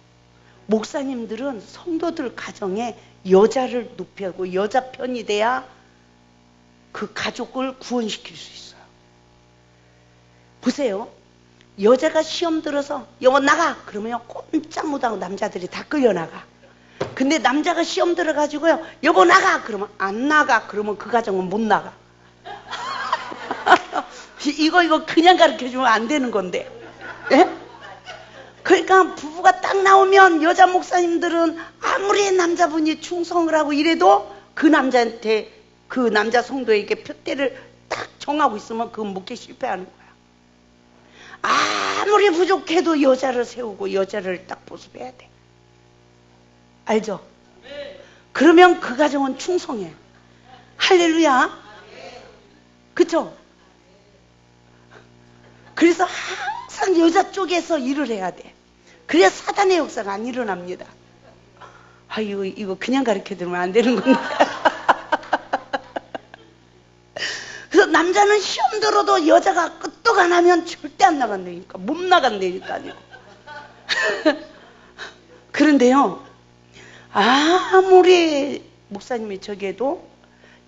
목사님들은 성도들 가정에 여자를 높이고 여자 편이 돼야 그 가족을 구원시킬 수 있어요. 보세요. 여자가 시험 들어서 여보 나가! 그러면 꼼짝 못하고 남자들이 다 끌려나가. 근데 남자가 시험 들어가지고요 여보 나가! 그러면 안 나가. 그러면 그 가정은 못 나가. 이거 그냥 가르쳐주면 안 되는 건데. 예? 그러니까 부부가 딱 나오면 여자 목사님들은 아무리 남자분이 충성을 하고 이래도 그 남자한테 그 남자 성도에게 표대를 딱 정하고 있으면 그건 목회 실패하는 거야. 아무리 부족해도 여자를 세우고 여자를 딱 보습해야 돼. 알죠? 그러면 그 가정은 충성해. 할렐루야. 그쵸? 그래서 항상 여자 쪽에서 일을 해야 돼. 그래야 사단의 역사가 안 일어납니다. 이거 그냥 가르쳐드리면 안 되는 건데. 그래서 남자는 시험 들어도 여자가 끄떡 안 하면 절대 안 나간다니까. 못 나간다니까요. 그런데요, 아무리 목사님이 저기에도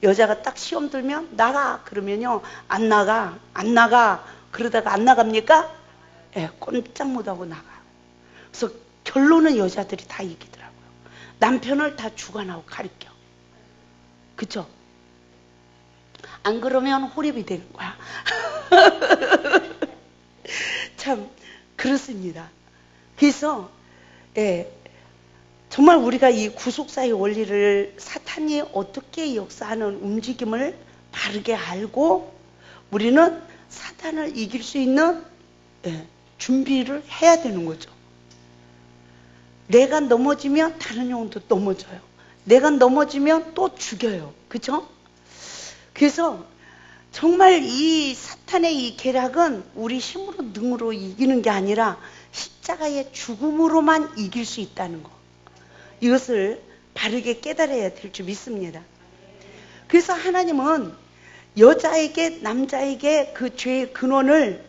여자가 딱 시험 들면 나가 그러면요 안 나가 그러다가 안 나갑니까? 예, 꼼짝 못하고 나가요. 그래서 결론은 여자들이 다 이기더라고요. 남편을 다 주관하고 가르쳐. 그쵸? 안 그러면 호랩이 되는 거야. 참 그렇습니다. 그래서 예, 정말 우리가 이 구속사의 원리를 사탄이 어떻게 역사하는 움직임을 바르게 알고 우리는 사탄을 이길 수 있는 준비를 해야 되는 거죠. 내가 넘어지면 다른 영혼도 넘어져요. 내가 넘어지면 또 죽여요. 그죠? 그래서 정말 이 사탄의 이 계략은 우리 힘으로 능으로 이기는 게 아니라 십자가의 죽음으로만 이길 수 있다는 거. 이것을 바르게 깨달아야 될 줄 믿습니다. 그래서 하나님은 여자에게 남자에게 그 죄의 근원을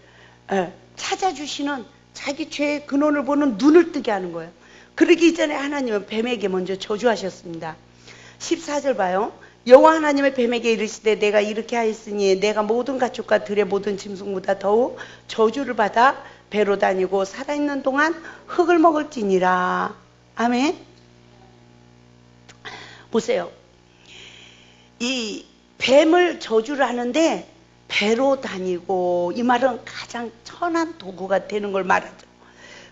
찾아주시는 자기 죄의 근원을 보는 눈을 뜨게 하는 거예요. 그러기 전에 하나님은 뱀에게 먼저 저주하셨습니다. 14절 봐요. 여호와 하나님의 뱀에게 이르시되 내가 이렇게 하였으니 내가 모든 가축과 들의 모든 짐승보다 더욱 저주를 받아 배로 다니고 살아있는 동안 흙을 먹을지니라. 아멘. 보세요. 이 뱀을 저주를 하는데 배로 다니고 이 말은 가장 천한 도구가 되는 걸 말하죠.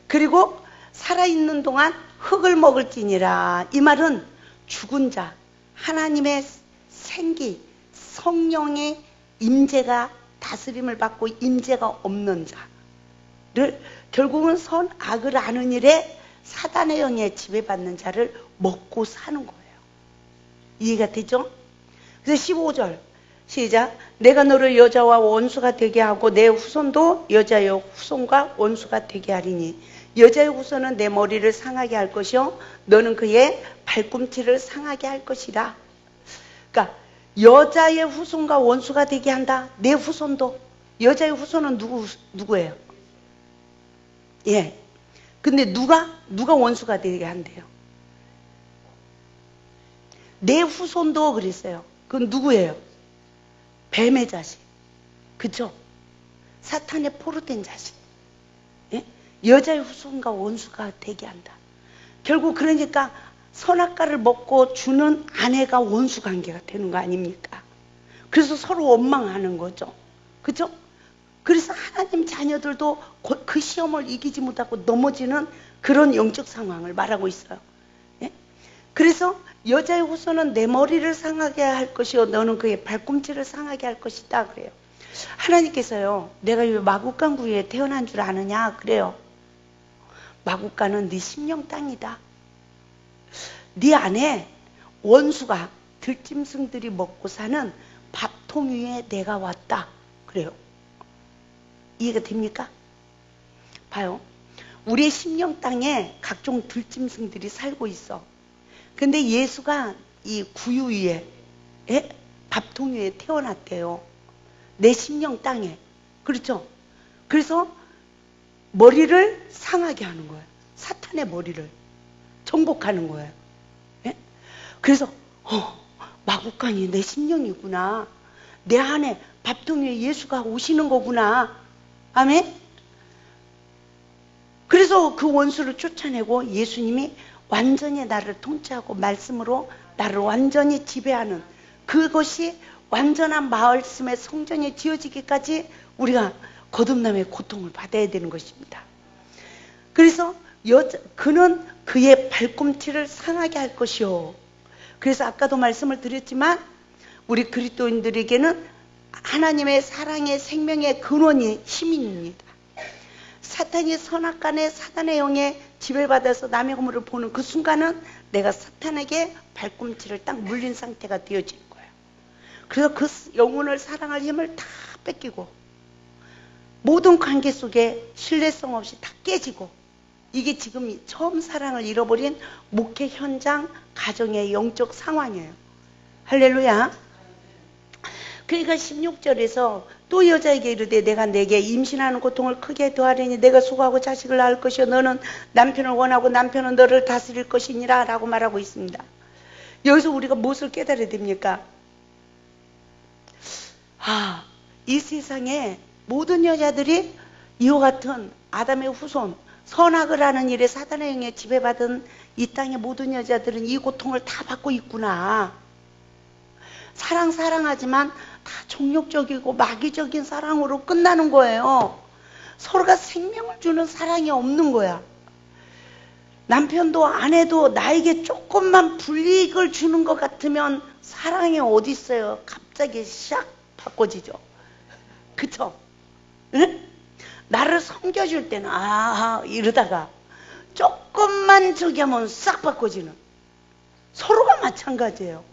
그리고 살아있는 동안 흙을 먹을지니라. 이 말은 죽은 자, 하나님의 생기, 성령의 임재가 다스림을 받고 임재가 없는 자를 결국은 선악을 아는 일에 사단의 영에 지배받는 자를 먹고 사는 거예요. 이해가 되죠? 그래서 15절 시작. 내가 너를 여자와 원수가 되게 하고 내 후손도 여자의 후손과 원수가 되게 하리니 여자의 후손은 내 머리를 상하게 할 것이요 너는 그의 발꿈치를 상하게 할 것이라. 그러니까 여자의 후손과 원수가 되게 한다. 내 후손도. 여자의 후손은 누구예요? 예. 근데 누가 원수가 되게 한대요? 내 후손도 그랬어요. 그건 누구예요? 뱀의 자식. 그쵸? 사탄의 포로된 자식. 예? 여자의 후손과 원수가 되게 한다. 결국 그러니까 선악과를 먹고 주는 아내가 원수 관계가 되는 거 아닙니까? 그래서 서로 원망하는 거죠. 그죠? 그래서 하나님 자녀들도 그 시험을 이기지 못하고 넘어지는 그런 영적 상황을 말하고 있어요. 예? 그래서 여자의 후손은 내 머리를 상하게 할 것이요 너는 그의 발꿈치를 상하게 할 것이다 그래요. 하나님께서요, 내가 왜 마국간구에 태어난 줄 아느냐 그래요. 마국간은 네 심령 땅이다. 네 안에 원수가 들짐승들이 먹고 사는 밥통 위에 내가 왔다 그래요. 이해가 됩니까? 봐요. 우리의 심령 땅에 각종 들짐승들이 살고 있어. 근데 예수가 이 구유 위에, 밥통 위에 태어났대요. 내 심령 땅에. 그렇죠? 그래서 머리를 상하게 하는 거예요. 사탄의 머리를 정복하는 거예요. 예? 그래서 마국간이 내 심령이구나. 내 안에 밥통 위에 예수가 오시는 거구나. 아멘? 그래서 그 원수를 쫓아내고 예수님이 완전히 나를 통치하고 말씀으로 나를 완전히 지배하는 그것이 완전한 말씀의 성전이 지어지기까지 우리가 거듭남의 고통을 받아야 되는 것입니다. 그래서 그는 그의 발꿈치를 상하게 할 것이요. 그래서 아까도 말씀을 드렸지만 우리 그리스도인들에게는 하나님의 사랑의 생명의 근원이 힘입니다. 사탄이 선악간에 사단의 영에 지배받아서 남의 건물을 보는 그 순간은 내가 사탄에게 발꿈치를 딱 물린 상태가 되어질 거예요. 그래서 그 영혼을 사랑할 힘을 다 뺏기고 모든 관계 속에 신뢰성 없이 다 깨지고 이게 지금 처음 사랑을 잃어버린 목회 현장 가정의 영적 상황이에요. 할렐루야. 그러니까 16절에서 또 여자에게 이르되 내가 내게 임신하는 고통을 크게 더하리니 내가 수고하고 자식을 낳을 것이요 너는 남편을 원하고 남편은 너를 다스릴 것이니라 라고 말하고 있습니다. 여기서 우리가 무엇을 깨달아야 됩니까? 이 세상에 모든 여자들이 이와 같은 아담의 후손 선악을 하는 일에 사단의 영에 지배받은 이 땅의 모든 여자들은 이 고통을 다 받고 있구나. 사랑하지만 다 종욕적이고 마귀적인 사랑으로 끝나는 거예요. 서로가 생명을 주는 사랑이 없는 거야. 남편도 아내도 나에게 조금만 불이익을 주는 것 같으면 사랑이 어디 있어요? 갑자기 샥 바꿔지죠. 그쵸? 응? 나를 섬겨줄 때는 이러다가 조금만 저기 하면 싹 바꿔지는 서로가 마찬가지예요.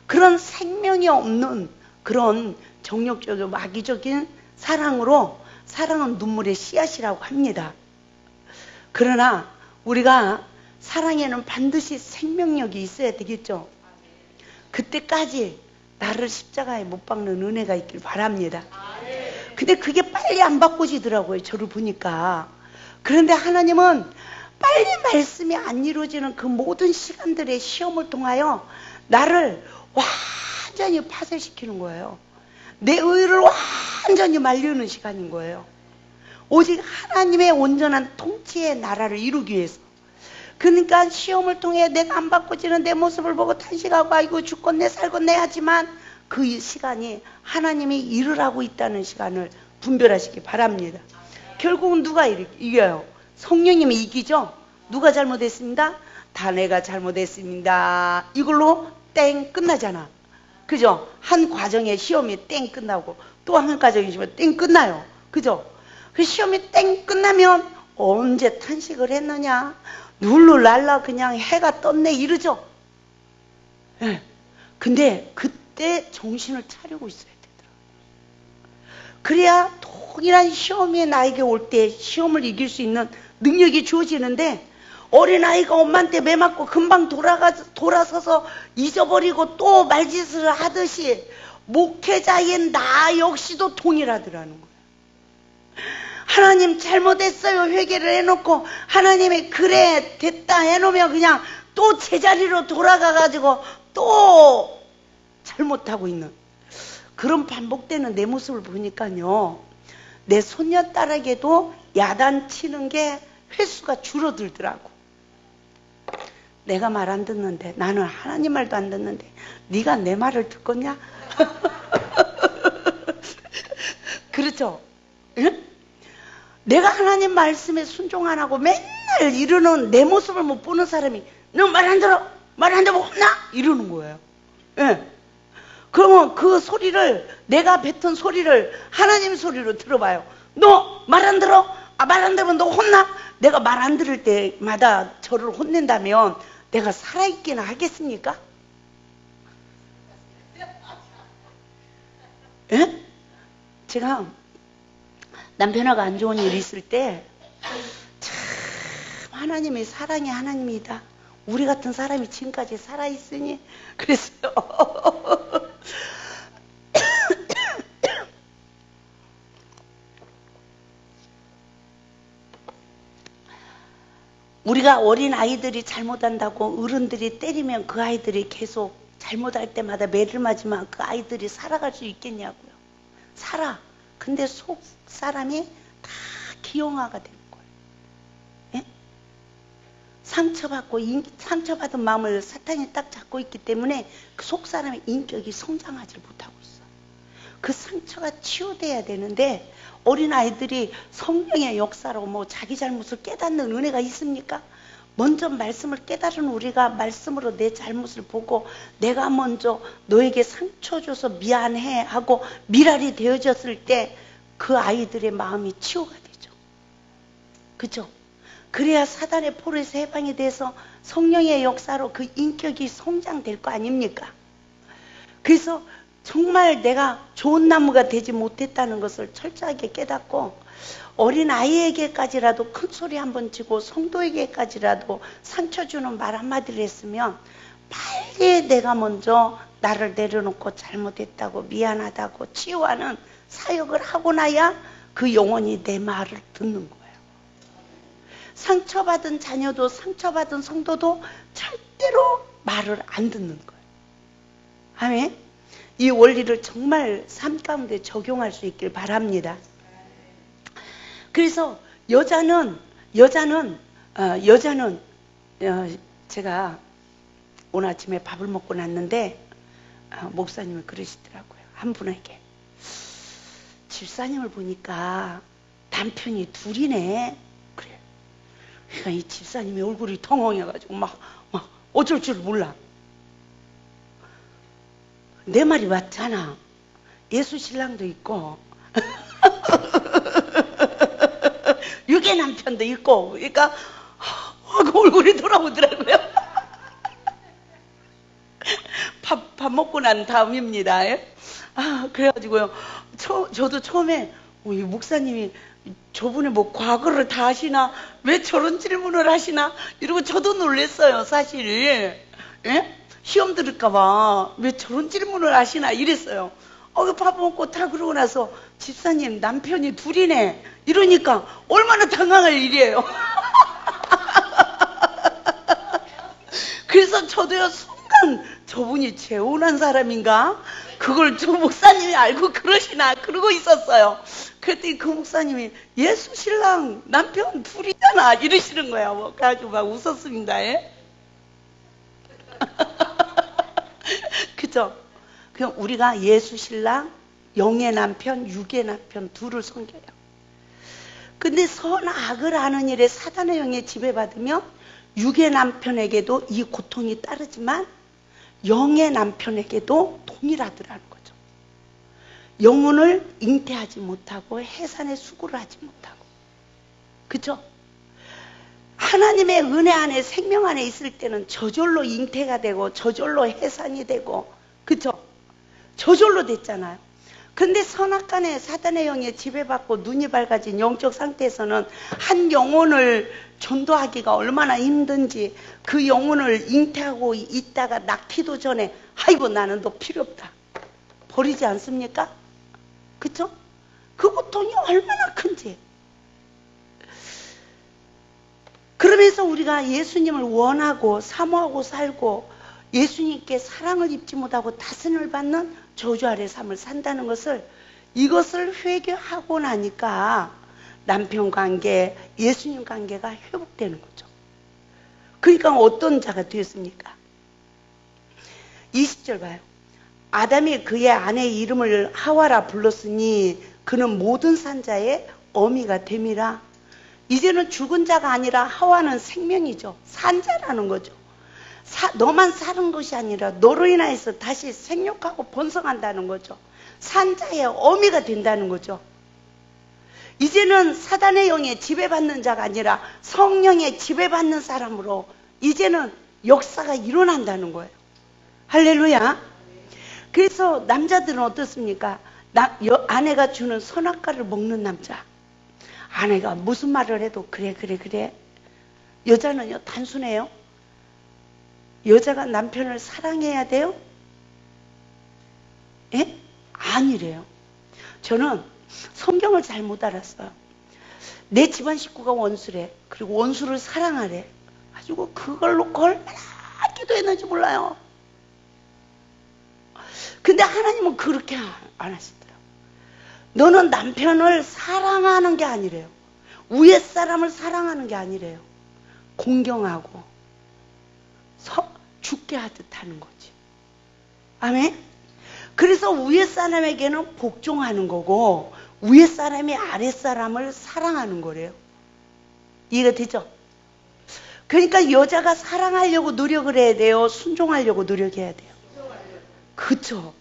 그런 생명이 없는 그런 정욕적이고 마귀적인 사랑으로 사랑은 눈물의 씨앗이라고 합니다. 그러나 우리가 사랑에는 반드시 생명력이 있어야 되겠죠. 그때까지 나를 십자가에 못 박는 은혜가 있길 바랍니다. 근데 그게 빨리 안 바꿔지더라고요. 저를 보니까. 그런데 하나님은 빨리 말씀이 안 이루어지는 그 모든 시간들의 시험을 통하여 나를 완전히 파쇄시키는 거예요. 내 의를 완전히 말리는 시간인 거예요. 오직 하나님의 온전한 통치의 나라를 이루기 위해서. 그러니까 시험을 통해 내가 안 바꿔지는 내 모습을 보고 탄식하고 아이고 죽겠네 살겠네 하지만 그 시간이 하나님이 일을 있다는 시간을 분별하시기 바랍니다. 결국은 누가 이겨요? 성령님이 이기죠? 누가 잘못했습니다? 다 내가 잘못했습니다. 이걸로 땡 끝나잖아. 그죠? 한 과정의 시험이 땡 끝나고 또 한 과정의 시험이 땡 끝나요. 그죠? 그 시험이 땡 끝나면 언제 탄식을 했느냐? 룰루랄라 그냥 해가 떴네 이러죠? 네. 근데 그때 정신을 차리고 있어야 되더라고요. 그래야 동일한 시험이 나에게 올 때 시험을 이길 수 있는 능력이 주어지는데 어린아이가 엄마한테 매 맞고 금방 돌아서서 잊어버리고 또 말짓을 하듯이 목회자인 나 역시도 동일하더라는 거예요. 하나님 잘못했어요 회개를 해놓고 하나님이 그래 됐다 해놓으면 그냥 또 제자리로 돌아가가지고 또 잘못하고 있는 그런 반복되는 내 모습을 보니까요 내 손녀딸에게도 야단치는 게 횟수가 줄어들더라고. 내가 말 안 듣는데, 나는 하나님 말도 안 듣는데 네가 내 말을 듣겠냐? 그렇죠? 응? 내가 하나님 말씀에 순종 안 하고 맨날 이러는 내 모습을 못 보는 사람이 너 말 안 들어? 말 안 들으면 혼나? 이러는 거예요. 예. 그러면 그 소리를, 내가 뱉은 소리를 하나님 소리로 들어봐요. 너 말 안 들어? 아, 말 안 들으면 너 혼나? 내가 말 안 들을 때마다 저를 혼낸다면 내가 살아있기나 하겠습니까? 예? 제가 남편하고 안 좋은 일이 있을 때 참 하나님의 사랑이 하나님이다. 우리 같은 사람이 지금까지 살아있으니 그랬어요. 우리가 어린 아이들이 잘못한다고 어른들이 때리면 그 아이들이 계속 잘못할 때마다 매를 맞으면 그 아이들이 살아갈 수 있겠냐고요. 살아. 근데 속 사람이 다 기형아가 되는 거예요. 예? 상처받은 마음을 사탄이 딱 잡고 있기 때문에 그 속 사람의 인격이 성장하지 못하고 있어요. 그 상처가 치유돼야 되는데 어린아이들이 성령의 역사로 뭐 자기 잘못을 깨닫는 은혜가 있습니까? 먼저 말씀을 깨달은 우리가 말씀으로 내 잘못을 보고 내가 먼저 너에게 상처 줘서 미안해 하고 미랄이 되어졌을 때 그 아이들의 마음이 치유가 되죠. 그죠? 그래야 사단의 포로에서 해방이 돼서 성령의 역사로 그 인격이 성장될 거 아닙니까? 그래서 정말 내가 좋은 나무가 되지 못했다는 것을 철저하게 깨닫고 어린 아이에게까지라도 큰 소리 한번 치고 성도에게까지라도 상처 주는 말 한마디를 했으면 빨리 내가 먼저 나를 내려놓고 잘못했다고 미안하다고 치유하는 사역을 하고 나야 그 영혼이 내 말을 듣는 거예요. 상처받은 자녀도 상처받은 성도도 절대로 말을 안 듣는 거예요. 아멘. 이 원리를 정말 삶 가운데 적용할 수 있길 바랍니다. 그래서 여자는 제가 오늘 아침에 밥을 먹고 났는데 목사님이 그러시더라고요. 한 분에게 집사님을 보니까 남편이 둘이네. 그래. 그러니까 이 집사님의 얼굴이 텅엉해가지고 막 어쩔 줄 몰라. 내 말이 맞잖아. 예수 신랑도 있고 유괴 남편도 있고 그러니까 그 얼굴이 돌아오더라고요. 밥 먹고 난 다음입니다. 그래가지고요. 저도 처음에 이 목사님이 저분이 뭐 과거를 다 하시나 왜 저런 질문을 하시나 이러고 저도 놀랐어요. 사실 예? 시험 들을까봐 왜 저런 질문을 하시나 이랬어요. 밥 먹고 다 그러고 나서 집사님 남편이 둘이네 이러니까 얼마나 당황할 일이에요. 그래서 저도요 순간 저분이 재혼한 사람인가? 그걸 저 목사님이 알고 그러시나 그러고 있었어요. 그랬더니 그 목사님이 예수 신랑 남편 둘이잖아 이러시는 거야. 뭐 그래가지고 막 웃었습니다. 예? 그죠? 그럼 우리가 예수 신랑, 영의 남편, 육의 남편 둘을 섬겨요. 근데 선악을 하는 일에 사단의 영에 지배받으면 육의 남편에게도 이 고통이 따르지만 영의 남편에게도 동일하더라는 거죠. 영혼을 잉태하지 못하고 해산의 수고를 하지 못하고. 그죠? 하나님의 은혜 안에 생명 안에 있을 때는 저절로 잉태가 되고 저절로 해산이 되고 그죠? 저절로 됐잖아요. 근데 선악간에 사단의 영에 지배받고 눈이 밝아진 영적 상태에서는 한 영혼을 전도하기가 얼마나 힘든지 그 영혼을 잉태하고 있다가 낳기도 전에 아이고 나는 너 필요 없다 버리지 않습니까? 그쵸? 그 고통이 얼마나 큰지. 그러면서 우리가 예수님을 원하고 사모하고 살고 예수님께 사랑을 입지 못하고 다스림을 받는 저주 아래 삶을 산다는 것을 이것을 회개하고 나니까 남편 관계, 예수님 관계가 회복되는 거죠. 그러니까 어떤 자가 되었습니까? 20절 봐요. 아담이 그의 아내의 이름을 하와라 불렀으니 그는 모든 산자의 어미가 됨이라. 이제는 죽은 자가 아니라 하와는 생명이죠. 산자라는 거죠. 너만 사는 것이 아니라 너로 인하여서 다시 생육하고 번성한다는 거죠. 산자의 어미가 된다는 거죠. 이제는 사단의 영에 지배받는 자가 아니라 성령에 지배받는 사람으로 이제는 역사가 일어난다는 거예요. 할렐루야. 그래서 남자들은 어떻습니까? 아내가 주는 선악과를 먹는 남자. 아내가 무슨 말을 해도 그래. 여자는요 단순해요. 여자가 남편을 사랑해야 돼요? 예? 아니래요. 저는 성경을 잘 못 알았어요. 내 집안 식구가 원수래. 그리고 원수를 사랑하래. 가지고 그걸 놓고 얼마나 기도했는지 몰라요. 근데 하나님은 그렇게 안 하시더라고요. 너는 남편을 사랑하는 게 아니래요. 위에 사람을 사랑하는 게 아니래요. 공경하고 죽게 하듯 하는 거지. 아멘? 그래서 위에 사람에게는 복종하는 거고 위에 사람이 아래 사람을 사랑하는 거래요. 이해가 되죠? 그러니까 여자가 사랑하려고 노력을 해야 돼요? 순종하려고 노력해야 돼요? 그쵸?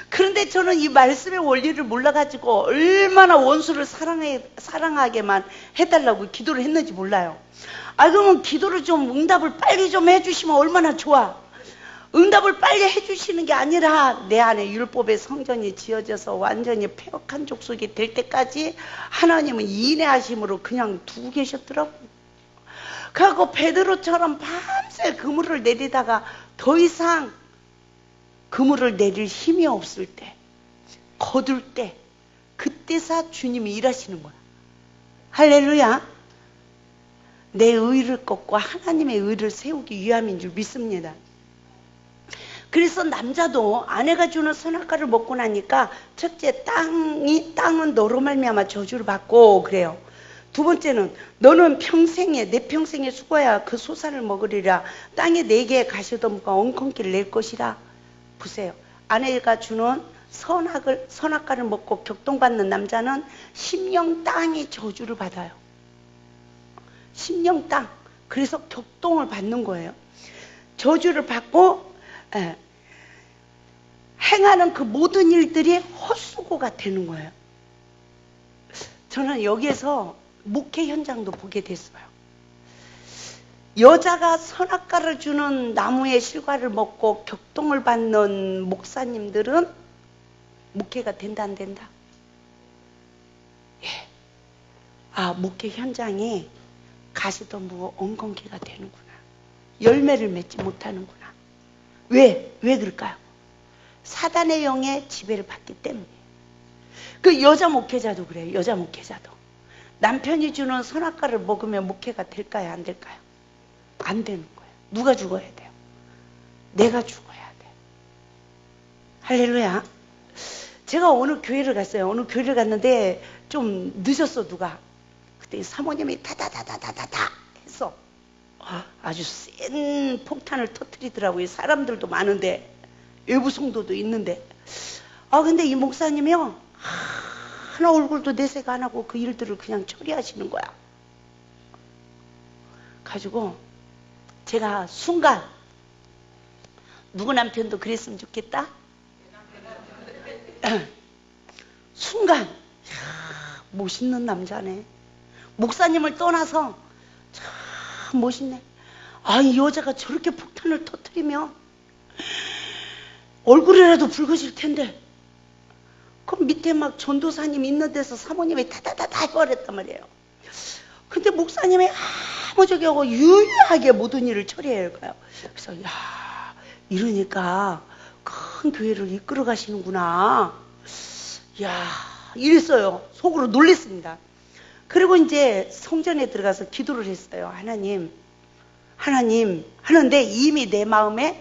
그런데 저는 이 말씀의 원리를 몰라가지고 얼마나 원수를 사랑하게만 해달라고 기도를 했는지 몰라요. 그러면 기도를 좀 응답을 빨리 좀 해주시면 얼마나 좋아. 응답을 빨리 해주시는 게 아니라 내 안에 율법의 성전이 지어져서 완전히 폐역한 족속이 될 때까지 하나님은 인내하심으로 그냥 두고 계셨더라고요. 그래갖고 베드로처럼 밤새 그물을 내리다가 더 이상 그물을 내릴 힘이 없을 때, 거둘 때, 그때서 주님이 일하시는 거야. 할렐루야. 내 의를 꺾고 하나님의 의를 세우기 위함인 줄 믿습니다. 그래서 남자도 아내가 주는 선악과를 먹고 나니까 첫째 땅은 너로 말미암아 저주를 받고 그래요. 두 번째는 너는 내 평생에 수고야 그 소산을 먹으리라. 땅에 내게 가시덤과 엉겅퀴를 낼 것이라. 보세요. 아내가 주는 선악과를 먹고 격동받는 남자는 심령 땅이 저주를 받아요. 심령 땅. 그래서 격동을 받는 거예요. 저주를 받고 행하는 그 모든 일들이 헛수고가 되는 거예요. 저는 여기에서 목회 현장도 보게 됐어요. 여자가 선악과를 주는 나무의 실과를 먹고 격동을 받는 목사님들은 목회가 된다 안 된다? 예. 목회 현장에 가시덤불 엉겅퀴가 되는구나. 열매를 맺지 못하는구나. 왜 그럴까요? 사단의 영에 지배를 받기 때문에. 그 여자 목회자도 그래요. 여자 목회자도. 남편이 주는 선악과를 먹으면 목회가 될까요? 안 될까요? 안 되는 거예요. 누가 죽어야 돼요? 내가 죽어야 돼. 할렐루야. 제가 오늘 교회를 갔어요. 오늘 교회를 갔는데 좀 늦었어 누가. 그때 사모님이 다다다다다다 했어. 아주 센 폭탄을 터뜨리더라고요. 사람들도 많은데 외부 성도도 있는데. 근데 이 목사님이요 하나 얼굴도 내색 안 하고 그 일들을 그냥 처리하시는 거야. 가지고 제가 순간 누구 남편도 그랬으면 좋겠다. 순간 멋있는 남자네. 목사님을 떠나서 참 멋있네. 이 여자가 저렇게 폭탄을 터뜨리면 얼굴이라도 붉어질 텐데. 그럼 밑에 막 전도사님 있는 데서 사모님이 다다다다 해버렸단 말이에요. 근데 목사님이 아무 적이 없고 유일하게 모든 일을 처리해야 할까요? 그래서 이러니까 큰 교회를 이끌어 가시는구나. 이랬어요. 속으로 놀랬습니다. 그리고 이제 성전에 들어가서 기도를 했어요. 하나님 하는데 이미 내 마음을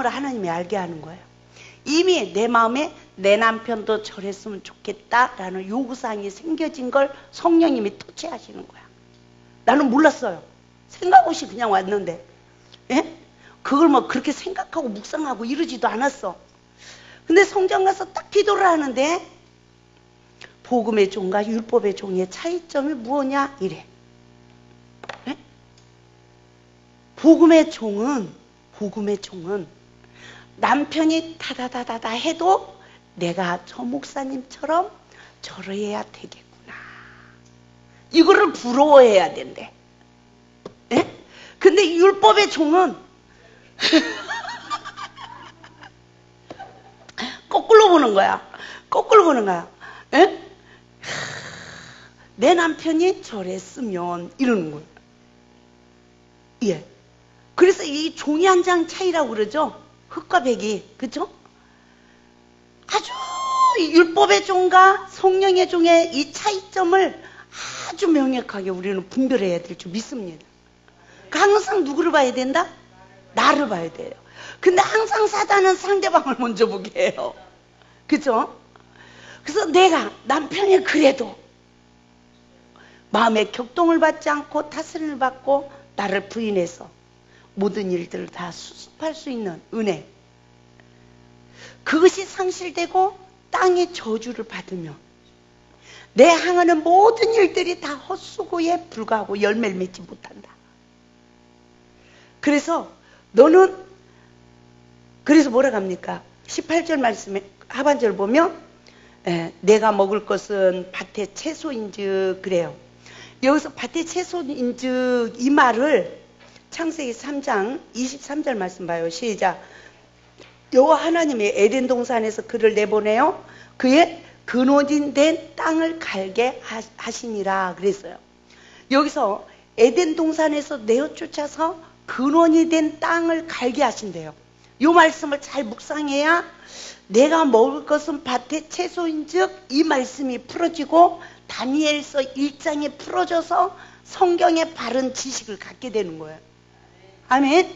하나님이 알게 하는 거예요. 이미 내 마음에 내 남편도 저랬으면 좋겠다라는 요구사항이 생겨진 걸 성령님이 터치하시는 거야. 나는 몰랐어요. 생각 없이 그냥 왔는데, 예? 그걸 뭐 그렇게 생각하고 묵상하고 이러지도 않았어. 근데 성경 가서 딱 기도를 하는데 복음의 종과 율법의 종의 차이점이 무엇냐 이래. 예? 복음의 종은 남편이 다다다다다 해도 내가 저 목사님처럼 저러해야 되겠구나. 이거를 부러워해야 된대. 예? 근데 율법의 종은 거꾸로 보는 거야. 거꾸로 보는 거야. 예? 내 남편이 저랬으면 이러는 거야. 예. 그래서 이 종이 한 장 차이라고 그러죠. 흑과 백이. 그죠? 아주 율법의 종과 성령의 종의 이 차이점을 아주 명확하게 우리는 분별해야 될 줄 믿습니다. 항상 누구를 봐야 된다? 나를 봐야 돼요. 근데 항상 사단은 상대방을 먼저 보게 해요. 그죠? 그래서 내가 남편이 그래도 마음의 격동을 받지 않고 다스림을 받고 나를 부인해서 모든 일들을 다 수습할 수 있는 은혜, 그것이 상실되고 땅의 저주를 받으면 내 향하는 모든 일들이 다 헛수고에 불과하고 열매를 맺지 못한다. 그래서 너는, 그래서 뭐라 합니까? 18절 말씀에 하반절 보면 내가 먹을 것은 밭의 채소인즉 그래요. 여기서 밭의 채소인즉 이 말을 창세기 3장 23절 말씀 봐요. 시작. 여호와 하나님이 에덴 동산에서 그를 내보내요. 그의 근원이 된 땅을 갈게 하시니라 그랬어요. 여기서 에덴 동산에서 내어 쫓아서 근원이 된 땅을 갈게 하신대요. 이 말씀을 잘 묵상해야 내가 먹을 것은 밭의 채소인즉 이 말씀이 풀어지고 다니엘서 1장이 풀어져서 성경의 바른 지식을 갖게 되는 거예요. 아멘.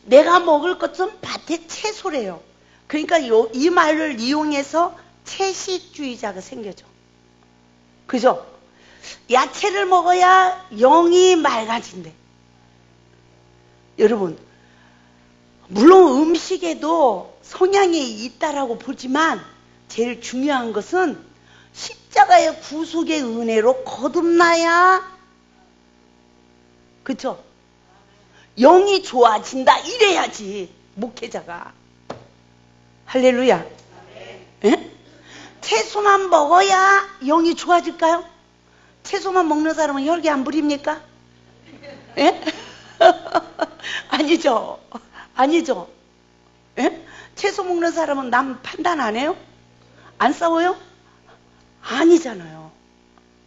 내가 먹을 것은 밭의 채소래요. 그러니까 이 말을 이용해서 채식주의자가 생겨져. 그죠? 야채를 먹어야 영이 맑아진대. 여러분, 물론 음식에도 성향이 있다라고 보지만 제일 중요한 것은 십자가의 구속의 은혜로 거듭나야, 그쵸? 영이 좋아진다 이래야지 목회자가. 할렐루야. 예? 채소만 먹어야 영이 좋아질까요? 채소만 먹는 사람은 혈기 안 부립니까? 예? 아니죠. 아니죠. 예? 채소 먹는 사람은 남 판단 안 해요? 안 싸워요? 아니잖아요.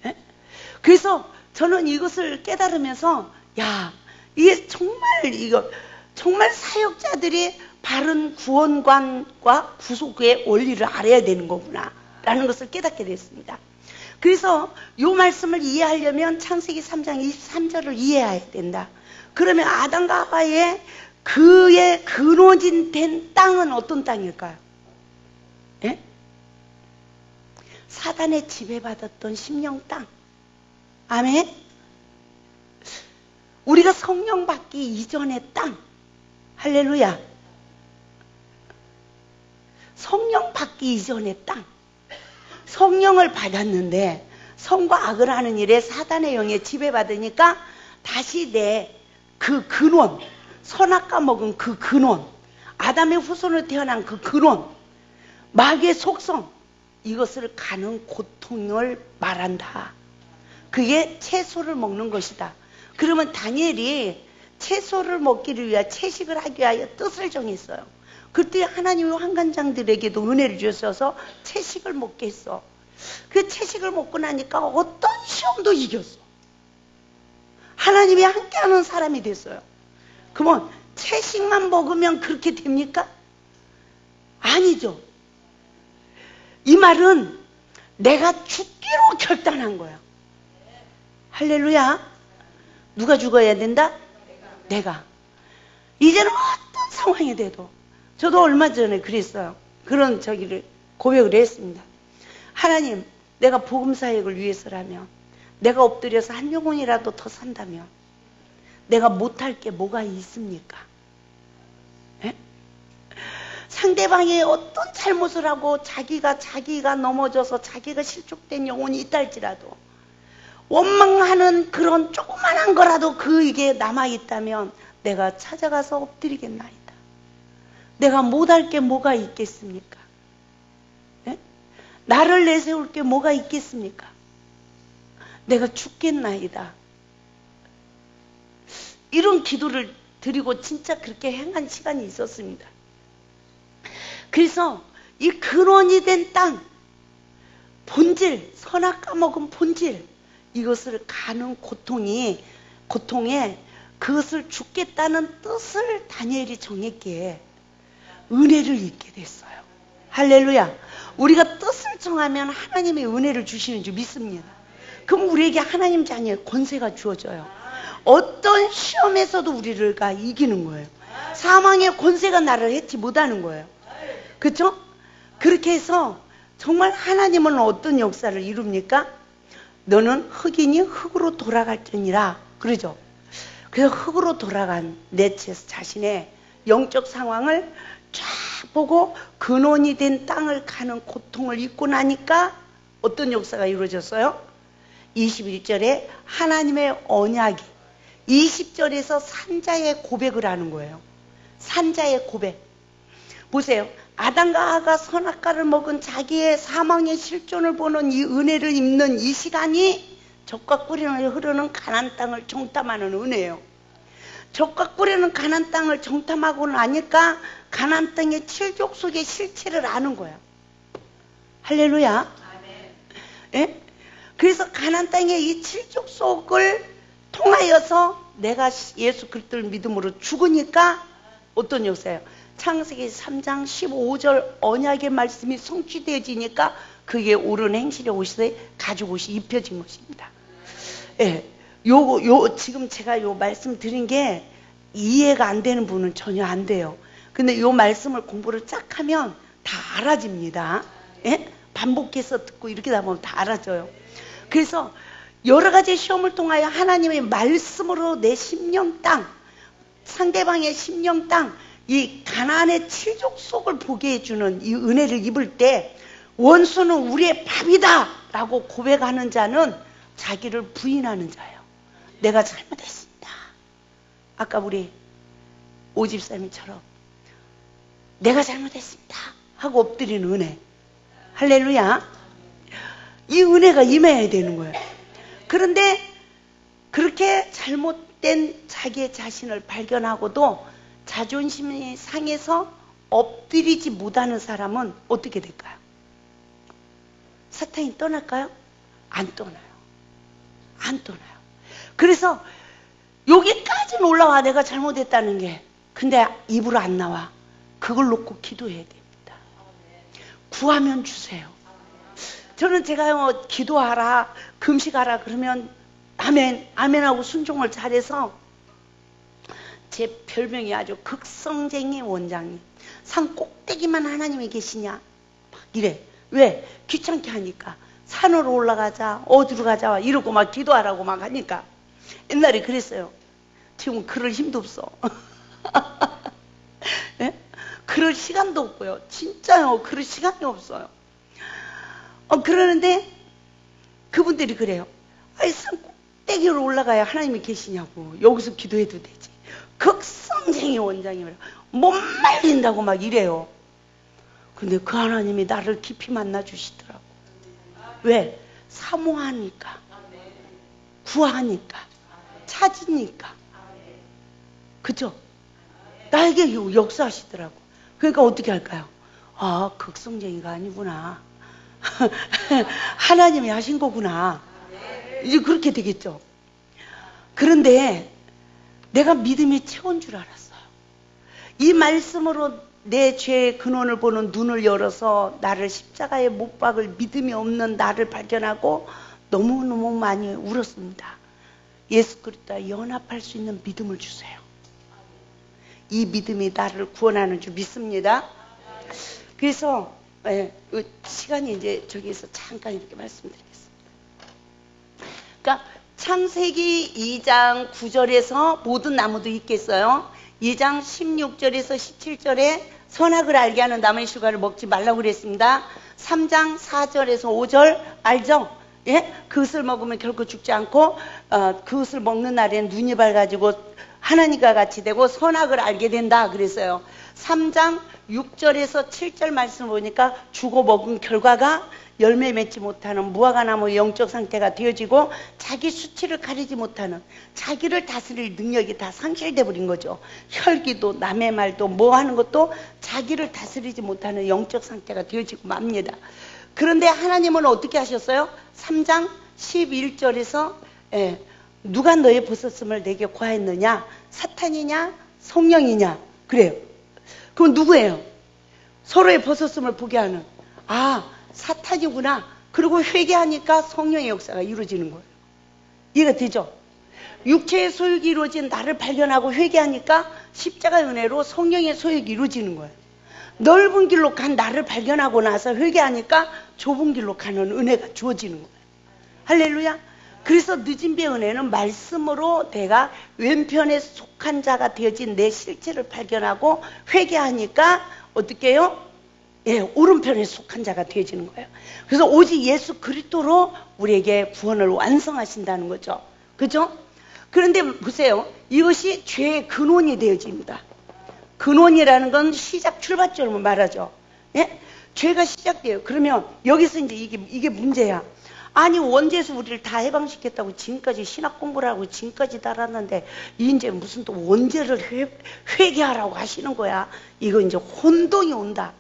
예? 그래서 저는 이것을 깨달으면서 야, 이게 정말 사역자들이 바른 구원관과 구속의 원리를 알아야 되는 거구나 라는 것을 깨닫게 됐습니다. 그래서 이 말씀을 이해하려면 창세기 3장 23절을 이해해야 된다. 그러면 아담과 하와의 그의 근원이 된 땅은 어떤 땅일까요? 예? 사단의 지배받았던 심령 땅. 아멘. 우리가 성령 받기 이전의 땅. 할렐루야. 성령 받기 이전의 땅. 성령을 받았는데 성과 악을 하는 일에 사단의 영에 지배받으니까 다시 내 그 근원, 선악과 먹은 그 근원, 아담의 후손으로 태어난 그 근원, 마귀의 속성, 이것을 가는 고통을 말한다. 그게 채소를 먹는 것이다. 그러면 다니엘이 채소를 먹기를 위하여 채식을 하기 위하여 뜻을 정했어요. 그때 하나님이 환관장들에게도 은혜를 주셔서 채식을 먹게 했어. 그 채식을 먹고 나니까 어떤 시험도 이겼어. 하나님이 함께하는 사람이 됐어요. 그러면 채식만 먹으면 그렇게 됩니까? 아니죠. 이 말은 내가 죽기로 결단한 거야. 할렐루야. 누가 죽어야 된다? 내가. 이제는 어떤 상황이 돼도. 저도 얼마 전에 그랬어요. 그런 고백을 했습니다. 하나님, 내가 복음 사역을 위해서라면, 내가 엎드려서 한 영혼이라도 더 산다면 내가 못할 게 뭐가 있습니까? 예? 상대방이 어떤 잘못을 하고 자기가 넘어져서 자기가 실족된 영혼이 있다 할지라도 원망하는 그런 조그만한 거라도 이게 남아있다면 내가 찾아가서 엎드리겠나이다. 내가 못할 게 뭐가 있겠습니까? 예? 나를 내세울 게 뭐가 있겠습니까? 내가 죽겠나이다. 이런 기도를 드리고 진짜 그렇게 행한 시간이 있었습니다. 그래서 이 근원이 된 땅, 본질, 선악 까먹은 본질, 이것을 가는 고통에 그것을 죽겠다는 뜻을 다니엘이 정했기에 은혜를 입게 됐어요. 할렐루야. 우리가 뜻을 정하면 하나님의 은혜를 주시는 줄 믿습니다. 그럼 우리에게 하나님 자녀의 권세가 주어져요. 어떤 시험에서도 우리가 이기는 거예요. 사망의 권세가 나를 해치 못하는 거예요. 그렇죠? 그렇게 해서 정말 하나님은 어떤 역사를 이룹니까? 너는 흙이니 흙으로 돌아갈지니라 그러죠. 그래서 흙으로 돌아간 내 자신의 영적 상황을 쫙 보고 근원이 된 땅을 가는 고통을 잊고 나니까 어떤 역사가 이루어졌어요? 21절에 하나님의 언약이, 20절에서 산자의 고백을 하는 거예요. 산자의 고백. 보세요. 아담과 하가 선악과를 먹은 자기의 사망의 실존을 보는 이 은혜를 입는 이 시간이 젖과 꿀이 흐르는 가나안 땅을 정탐하는 은혜예요. 젖과 꿀이 가나안 땅을 정탐하고 나니까 가나안 땅의 칠족속의 실체를 아는 거예요. 할렐루야. 예? 그래서 가나안 땅의 이 칠족속을 통하여서 내가 예수 그리스도를 믿음으로 죽으니까 어떤 역사예요? 창세기 3장 15절 언약의 말씀이 성취되어지니까 그게 옳은 행실의 옷에 가죽 옷이 입혀진 것입니다. 예. 지금 제가 요 말씀 드린 게 이해가 안 되는 분은 전혀 안 돼요. 근데 요 말씀을 공부를 쫙 하면 다 알아집니다. 예? 반복해서 듣고 이렇게 다 보면 다 알아져요. 그래서 여러 가지 시험을 통하여 하나님의 말씀으로 내 심령 땅, 상대방의 심령 땅, 이 가나안의 칠족속을 보게 해주는 이 은혜를 입을 때 원수는 우리의 밥이다 라고 고백하는 자는 자기를 부인하는 자예요. 내가 잘못했습니다. 아까 우리 오집사님처럼 내가 잘못했습니다 하고 엎드리는 은혜. 할렐루야. 이 은혜가 임해야 되는 거예요. 그런데 그렇게 잘못된 자기의 자신을 발견하고도 자존심이 상해서 엎드리지 못하는 사람은 어떻게 될까요? 사탄이 떠날까요? 안 떠나요. 안 떠나요. 그래서 여기까지는 올라와, 내가 잘못했다는 게. 근데 입으로 안 나와. 그걸 놓고 기도해야 됩니다. 구하면 주세요. 저는 제가 기도하라, 금식하라 그러면 아멘, 아멘하고 순종을 잘해서 제 별명이 아주 극성쟁이 원장님. 산 꼭대기만 하나님이 계시냐? 막 이래. 왜? 귀찮게 하니까. 산으로 올라가자, 어디로 가자 이러고 막 기도하라고 막 하니까. 옛날에 그랬어요. 지금 그럴 힘도 없어. 네? 그럴 시간도 없고요. 진짜요. 그럴 시간이 없어요. 그러는데 그분들이 그래요. 아이, 산 꼭대기로 올라가야 하나님이 계시냐고. 여기서 기도해도 되지. 극성쟁이 원장님이라 못 말린다고 막 이래요. 근데 그 하나님이 나를 깊이 만나 주시더라고. 왜? 사모하니까, 구하니까, 찾으니까. 그죠? 나에게 역사하시더라고. 그러니까 어떻게 할까요? 아, 극성쟁이가 아니구나. 하나님이 하신 거구나. 이제 그렇게 되겠죠. 그런데 내가 믿음이 채운 줄 알았어요. 이 말씀으로 내 죄의 근원을 보는 눈을 열어서 나를 십자가에 못 박을 믿음이 없는 나를 발견하고 너무너무 많이 울었습니다. 예수 그리스도와 연합할 수 있는 믿음을 주세요. 이 믿음이 나를 구원하는 줄 믿습니다. 그래서 시간이 이제 저기서 잠깐 이렇게 말씀드리겠습니다. 그러니까 창세기 2장 9절에서 모든 나무도 있겠어요. 2장 16절에서 17절에 선악을 알게 하는 나무의 실과를 먹지 말라고 그랬습니다. 3장 4절에서 5절 알죠? 예? 그것을 먹으면 결코 죽지 않고 그것을 먹는 날에는 눈이 밝아지고 하나님과 같이 되고 선악을 알게 된다 그랬어요. 3장 6절에서 7절 말씀 보니까 주고 먹은 결과가 열매 맺지 못하는 무화과 나무의 영적 상태가 되어지고 자기 수치를 가리지 못하는 자기를 다스릴 능력이 다 상실돼 버린 거죠. 혈기도 남의 말도 뭐 하는 것도 자기를 다스리지 못하는 영적 상태가 되어지고 맙니다. 그런데 하나님은 어떻게 하셨어요? 3장 11절에서 누가 너의 벗었음을 내게 고하였느냐? 사탄이냐? 성령이냐? 그래요. 그럼 누구예요? 서로의 벗었음을 보게 하는 사탄이구나. 그리고 회개하니까 성령의 역사가 이루어지는 거예요. 이해가 되죠? 육체의 소욕이 이루어진 나를 발견하고 회개하니까 십자가의 은혜로 성령의 소욕이 이루어지는 거예요. 넓은 길로 간 나를 발견하고 나서 회개하니까 좁은 길로 가는 은혜가 주어지는 거예요. 할렐루야. 그래서 늦은 비의 은혜는 말씀으로 내가 왼편에 속한 자가 되어진 내 실체를 발견하고 회개하니까 어떻게 해요? 오른편에 속한 자가 되어지는 거예요. 그래서 오직 예수 그리스도로 우리에게 구원을 완성하신다는 거죠. 그죠? 그런데 보세요. 이것이 죄의 근원이 되어집니다. 근원이라는 건 시작 출발점을 말하죠. 예? 죄가 시작돼요. 그러면 여기서 이제 이게 문제야. 아니 원죄에서 우리를 다 해방시켰다고 지금까지 신학 공부를 하고 지금까지 달았는데 이제 무슨 또 원죄를 회개하라고 하시는 거야. 이거 이제 혼동이 온다.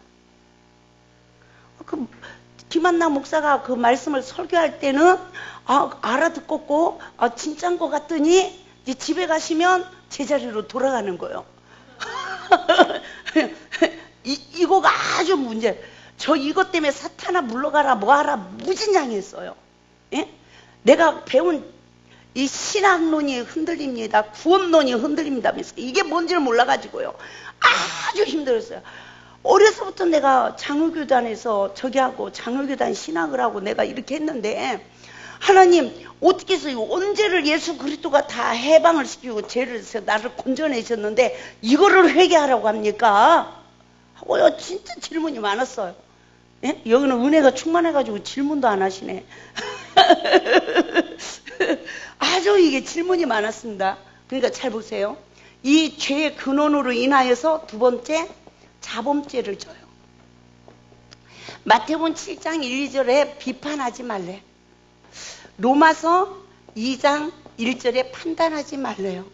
김한나 목사가 그 말씀을 설교할 때는 알아듣고 진짜인 것 같더니 이제 집에 가시면 제자리로 돌아가는 거예요. 이거가 아주 문제. 저 이것 때문에 사탄아 물러가라 뭐하라 무진장했어요. 예? 내가 배운 이 신학론이 흔들립니다. 구원론이 흔들린다면서 이게 뭔지를 몰라가지고요. 아주 힘들었어요. 어려서부터 내가 장로교단에서 저기 하고 장로교단 신학을 하고 내가 이렇게 했는데 하나님 어떻게 해서 언제를 예수 그리스도가 다 해방을 시키고 죄를 해서 나를 건져내셨는데 이거를 회개하라고 합니까? 하고요. 진짜 질문이 많았어요. 예? 여기는 은혜가 충만해가지고 질문도 안 하시네. 아주 이게 질문이 많았습니다. 그러니까 잘 보세요. 이 죄의 근원으로 인하여서 두 번째 자범죄를 져요. 마태복음 7장 1, 2절에 비판하지 말래. 로마서 2장 1절에 판단하지 말래요.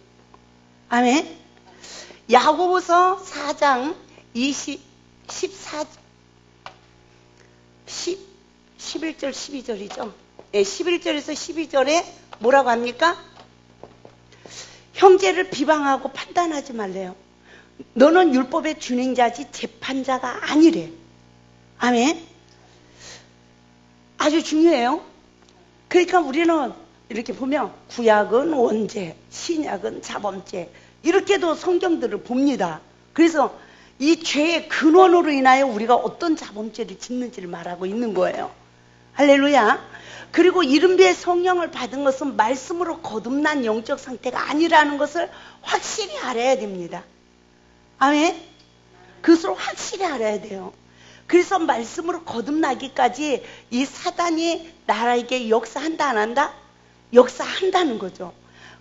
아멘. 야고보서 4장 11절 12절이죠. 11절에서 12절에 뭐라고 합니까? 형제를 비방하고 판단하지 말래요. 너는 율법의 준행자지 재판자가 아니래. 아멘. 아주 중요해요. 그러니까 우리는 이렇게 보면 구약은 원죄, 신약은 자범죄 이렇게도 성경들을 봅니다. 그래서 이 죄의 근원으로 인하여 우리가 어떤 자범죄를 짓는지를 말하고 있는 거예요. 할렐루야. 그리고 이른비의 성령을 받은 것은 말씀으로 거듭난 영적 상태가 아니라는 것을 확실히 알아야 됩니다. 아멘. 그것을 확실히 알아야 돼요. 그래서 말씀으로 거듭나기까지 이 사단이 나에게 역사한다 안 한다? 역사한다는 거죠.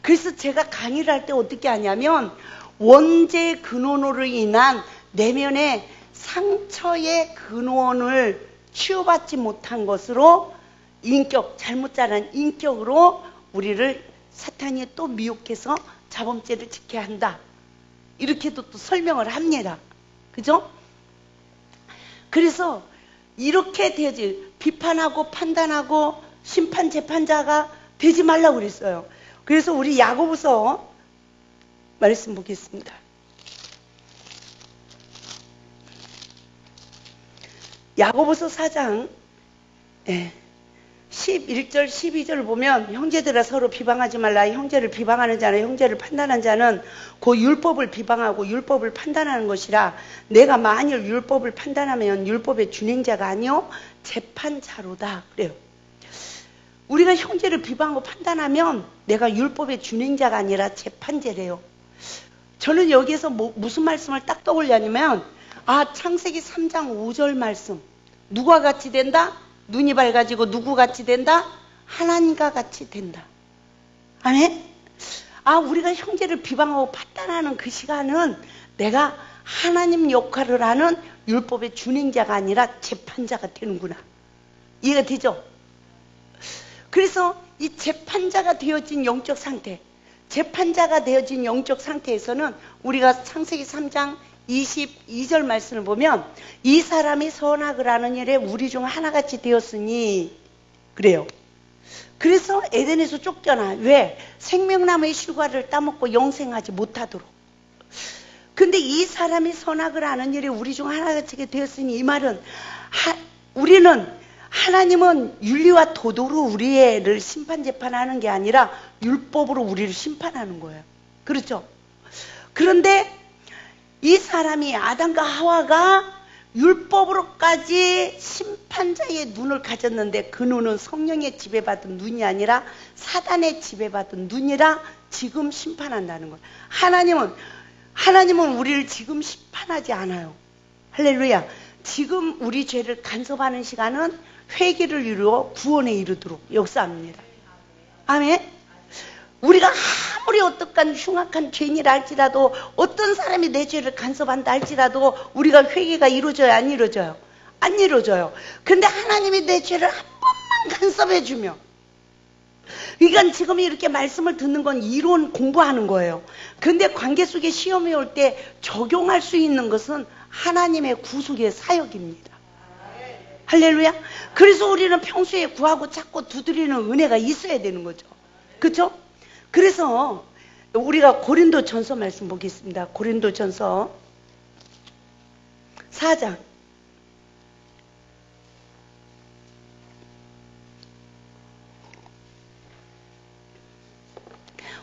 그래서 제가 강의를 할 때 어떻게 하냐면 원죄 근원으로 인한 내면의 상처의 근원을 치유받지 못한 것으로 인격, 잘못 자란 인격으로 우리를 사탄이 또 미혹해서 자범죄를 짓게 한다. 이렇게도 또 설명을 합니다. 그죠? 그래서 이렇게 되지 비판하고 판단하고 심판 재판자가 되지 말라고 그랬어요. 그래서 우리 야고보서 말씀 보겠습니다. 야고보서 4장 11절 12절 보면 형제들아 서로 비방하지 말라. 형제를 비방하는 자는 형제를 판단하는 자는 그 율법을 비방하고 율법을 판단하는 것이라. 내가 만일 율법을 판단하면 율법의 준행자가 아니요 재판자로다. 그래요. 우리가 형제를 비방하고 판단하면 내가 율법의 준행자가 아니라 재판자래요. 저는 여기에서 무슨 말씀을 딱 떠올렸냐면 창세기 3장 5절 말씀. 누가 같이 된다? 눈이 밝아지고 누구 같이 된다? 하나님과 같이 된다. 아멘? 우리가 형제를 비방하고 판단하는 그 시간은 내가 하나님 역할을 하는 율법의 준행자가 아니라 재판자가 되는구나. 이해가 되죠? 그래서 이 재판자가 되어진 영적 상태, 재판자가 되어진 영적 상태에서는 우리가 창세기 3장 22절 말씀을 보면 이 사람이 선악을 하는 일에 우리 중 하나같이 되었으니 그래요. 그래서 에덴에서 쫓겨나. 왜? 생명나무의 실과를 따먹고 영생하지 못하도록. 근데 이 사람이 선악을 하는 일에 우리 중 하나같이 되었으니 이 말은 하나님은 윤리와 도덕으로 우리를 심판 재판하는 게 아니라 율법으로 우리를 심판하는 거예요. 그렇죠? 그런데 이 사람이 아담과 하와가 율법으로까지 심판자의 눈을 가졌는데 그 눈은 성령의 지배받은 눈이 아니라 사단의 지배받은 눈이라 지금 심판한다는 거예요. 하나님은 우리를 지금 심판하지 않아요. 할렐루야. 지금 우리 죄를 간섭하는 시간은 회개를 이루어 구원에 이르도록 역사합니다. 아멘. 우리가 아무리 어떠한 흉악한 죄인이라 할지라도 어떤 사람이 내 죄를 간섭한다 할지라도 우리가 회개가 이루어져요? 안 이루어져요? 안 이루어져요. 근데 하나님이 내 죄를 한 번만 간섭해 주면, 그러니까 지금 이렇게 말씀을 듣는 건 이론 공부하는 거예요. 근데 관계 속에 시험이 올 때 적용할 수 있는 것은 하나님의 구속의 사역입니다. 할렐루야. 그래서 우리는 평소에 구하고 찾고 두드리는 은혜가 있어야 되는 거죠. 그렇죠? 그래서 우리가 고린도전서 말씀 보겠습니다. 고린도전서 4장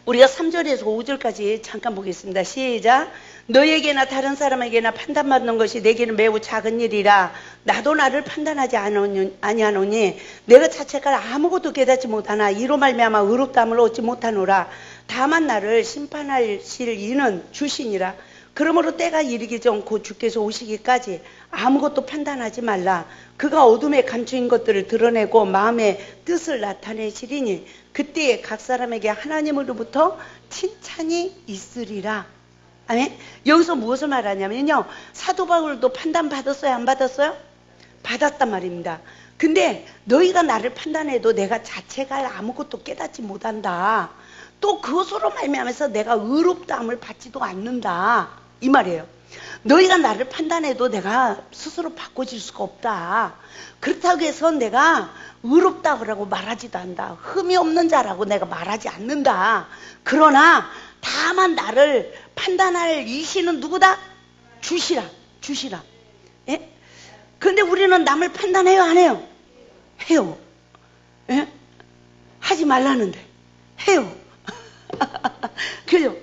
우리가 3절에서 5절까지 잠깐 보겠습니다. 시작. 너에게나 다른 사람에게나 판단받는 것이 내게는 매우 작은 일이라. 나도 나를 판단하지 아니하노니 내가 자책할 아무것도 깨닫지 못하나 이로 말미암아 의롭다함을 얻지 못하노라. 다만 나를 심판하실 이는 주시니라. 그러므로 때가 이르기 전 곧 주께서 오시기까지 아무것도 판단하지 말라. 그가 어둠에 감추인 것들을 드러내고 마음의 뜻을 나타내시리니 그때에 각 사람에게 하나님으로부터 칭찬이 있으리라. 아멘. 여기서 무엇을 말하냐면요, 사도 바울도 판단 받았어요? 안 받았어요? 받았단 말입니다. 근데 너희가 나를 판단해도 내가 자책할 아무것도 깨닫지 못한다. 또 그것으로 말미암아서 내가 의롭다함을 받지도 않는다. 이 말이에요. 너희가 나를 판단해도 내가 스스로 바꿔질 수가 없다. 그렇다고 해서 내가 의롭다고 말하지도 않는다. 흠이 없는 자라고 내가 말하지 않는다. 그러나 다만 나를 판단할 이시는 누구다? 주시라. 예? 근데 우리는 남을 판단해요? 안 해요? 해요. 예? 하지 말라는데 해요. 그죠?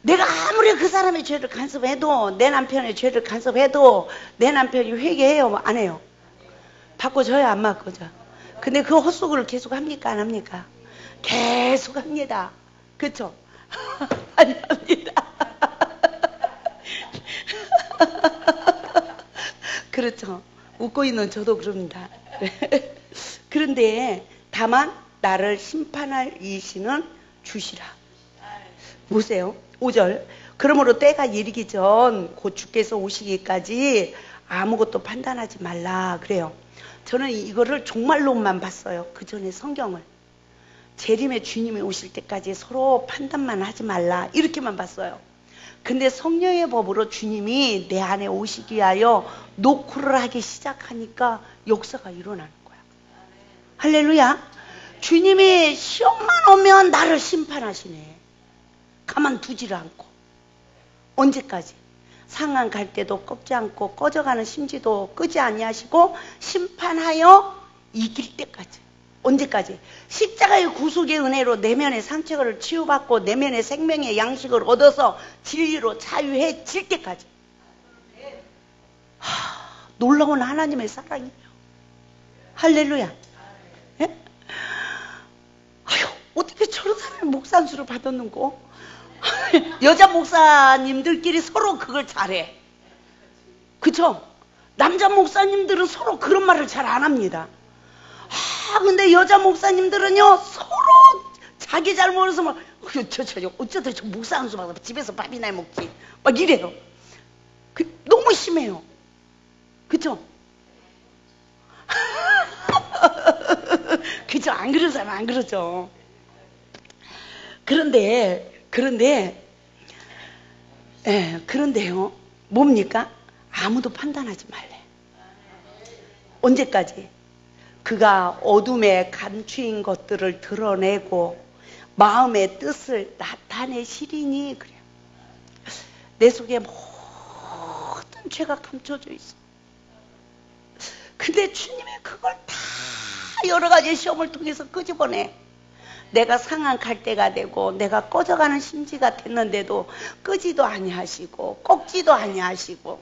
내가 아무리 그 사람의 죄를 간섭해도, 내 남편의 죄를 간섭해도 내 남편이 회개해요? 안 해요? 바꿔줘요? 안 바꿔줘? 근데 그 헛소리를 계속 합니까? 안 합니까? 계속 합니다. 그렇죠? 안 합니다. 그렇죠? 웃고 있는 저도 그럽니다. 그런데 다만 나를 심판할 이시는 주시라. 보세요. 5절. 그러므로 때가 이르기 전 곧 주께서 오시기까지 아무것도 판단하지 말라. 그래요. 저는 이거를 종말론만 봤어요. 그 전에 성경을. 재림의 주님이 오실 때까지 서로 판단만 하지 말라. 이렇게만 봤어요. 근데 성령의 법으로 주님이 내 안에 오시기 위하여 노크를 하기 시작하니까 역사가 일어나는 거야. 할렐루야. 주님이 시험만 오면 나를 심판하시네. 가만두지를 않고. 언제까지? 상한 갈 때도 꺾지 않고 꺼져가는 심지도 끄지 아니하시고 심판하여 이길 때까지. 언제까지? 십자가의 구속의 은혜로 내면의 상처를 치유받고 내면의 생명의 양식을 얻어서 진리로 자유해질 때까지. 놀라운 하나님의 사랑이에요. 할렐루야. 예? 아유, 어떻게 저런 사람이 목사 안수를 받았는고? 여자 목사님들끼리 서로 그걸 잘해. 그쵸? 남자 목사님들은 서로 그런 말을 잘 안 합니다. 근데 여자 목사님들은요, 서로 자기 잘못해서 막, 어쩌다 저 목사 안수 받아 집에서 밥이나 먹지. 막 이래요. 너무 심해요. 그쵸? 그죠? 안 그런 사람 안 그러죠. 그런데요, 뭡니까? 아무도 판단하지 말래. 언제까지? 그가 어둠에 감추인 것들을 드러내고 마음의 뜻을 나타내시리니. 그래요. 내 속에 모든 죄가 감춰져 있어. 근데 주님이 그걸 다 여러 가지 시험을 통해서 끄집어내. 내가 상한 갈대가 되고 내가 꺼져가는 심지가 됐는데도 끄지도 아니하시고 꺾지도 아니하시고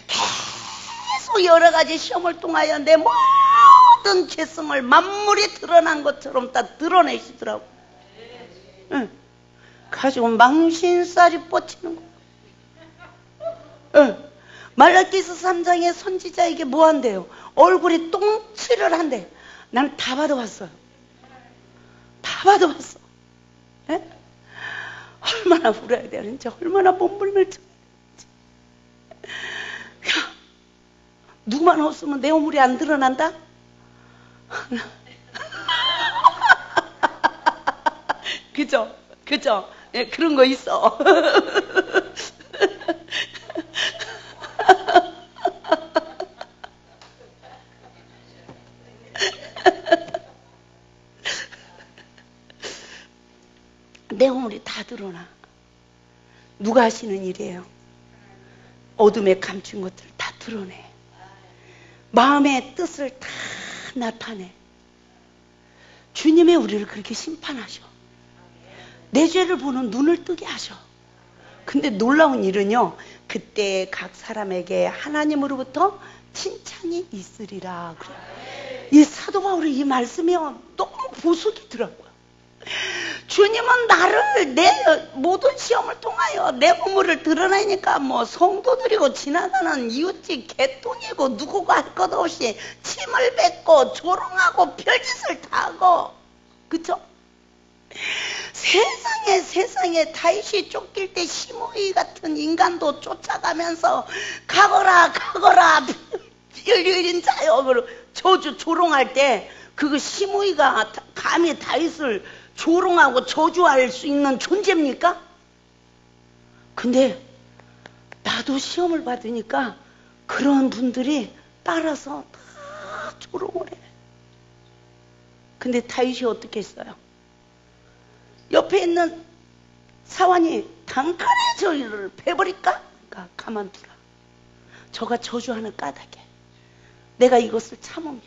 계속 여러 가지 시험을 통하여 내 모든 죄성을 만물이 드러난 것처럼 다 드러내시더라고. 응. 가지고 망신살이 뻗치는 거야. 응. 말라기서 3장의 선지자에게 뭐 한대요? 얼굴에 똥칠을 한대. 난 다 받아봤어요. 다 받아봤어. 에? 얼마나 울어야 되는지, 얼마나 몸부림을 쳐야 되는지. 야, 누구만 없으면 내 허물이 안 드러난다? 그죠? 그죠? 예, 그런 거 있어. 내 허물이 다 드러나. 누가 하시는 일이에요? 어둠에 감춘 것들을 다 드러내. 마음의 뜻을 다 나타내. 주님의 우리를 그렇게 심판하셔. 내 죄를 보는 눈을 뜨게 하셔. 근데 놀라운 일은요, 그때 각 사람에게 하나님으로부터 칭찬이 있으리라. 그래. 이 사도 바울의 이 말씀이 너무 보석이더라고요. 주님은 나를 내 모든 시험을 통하여 내 허물을 드러내니까 뭐 성도들이고 지나가는 이웃집 개똥이고 누구가 할 것 없이 침을 뱉고 조롱하고 별짓을 다 하고. 그쵸? 세상에 다윗이 쫓길 때 시므이 같은 인간도 쫓아가면서 가거라 피 흘린 자여 저주 조롱할 때 그거 시므이가 감히 다윗을 조롱하고 저주할 수 있는 존재입니까? 근데 나도 시험을 받으니까 그런 분들이 따라서 다 조롱을 해. 근데 다윗이 어떻게 했어요? 옆에 있는 사환이 단칼에 저희를 패버릴까? 그러니까 가만두라. 저가 저주하는 까닭에 내가 이것을 참으면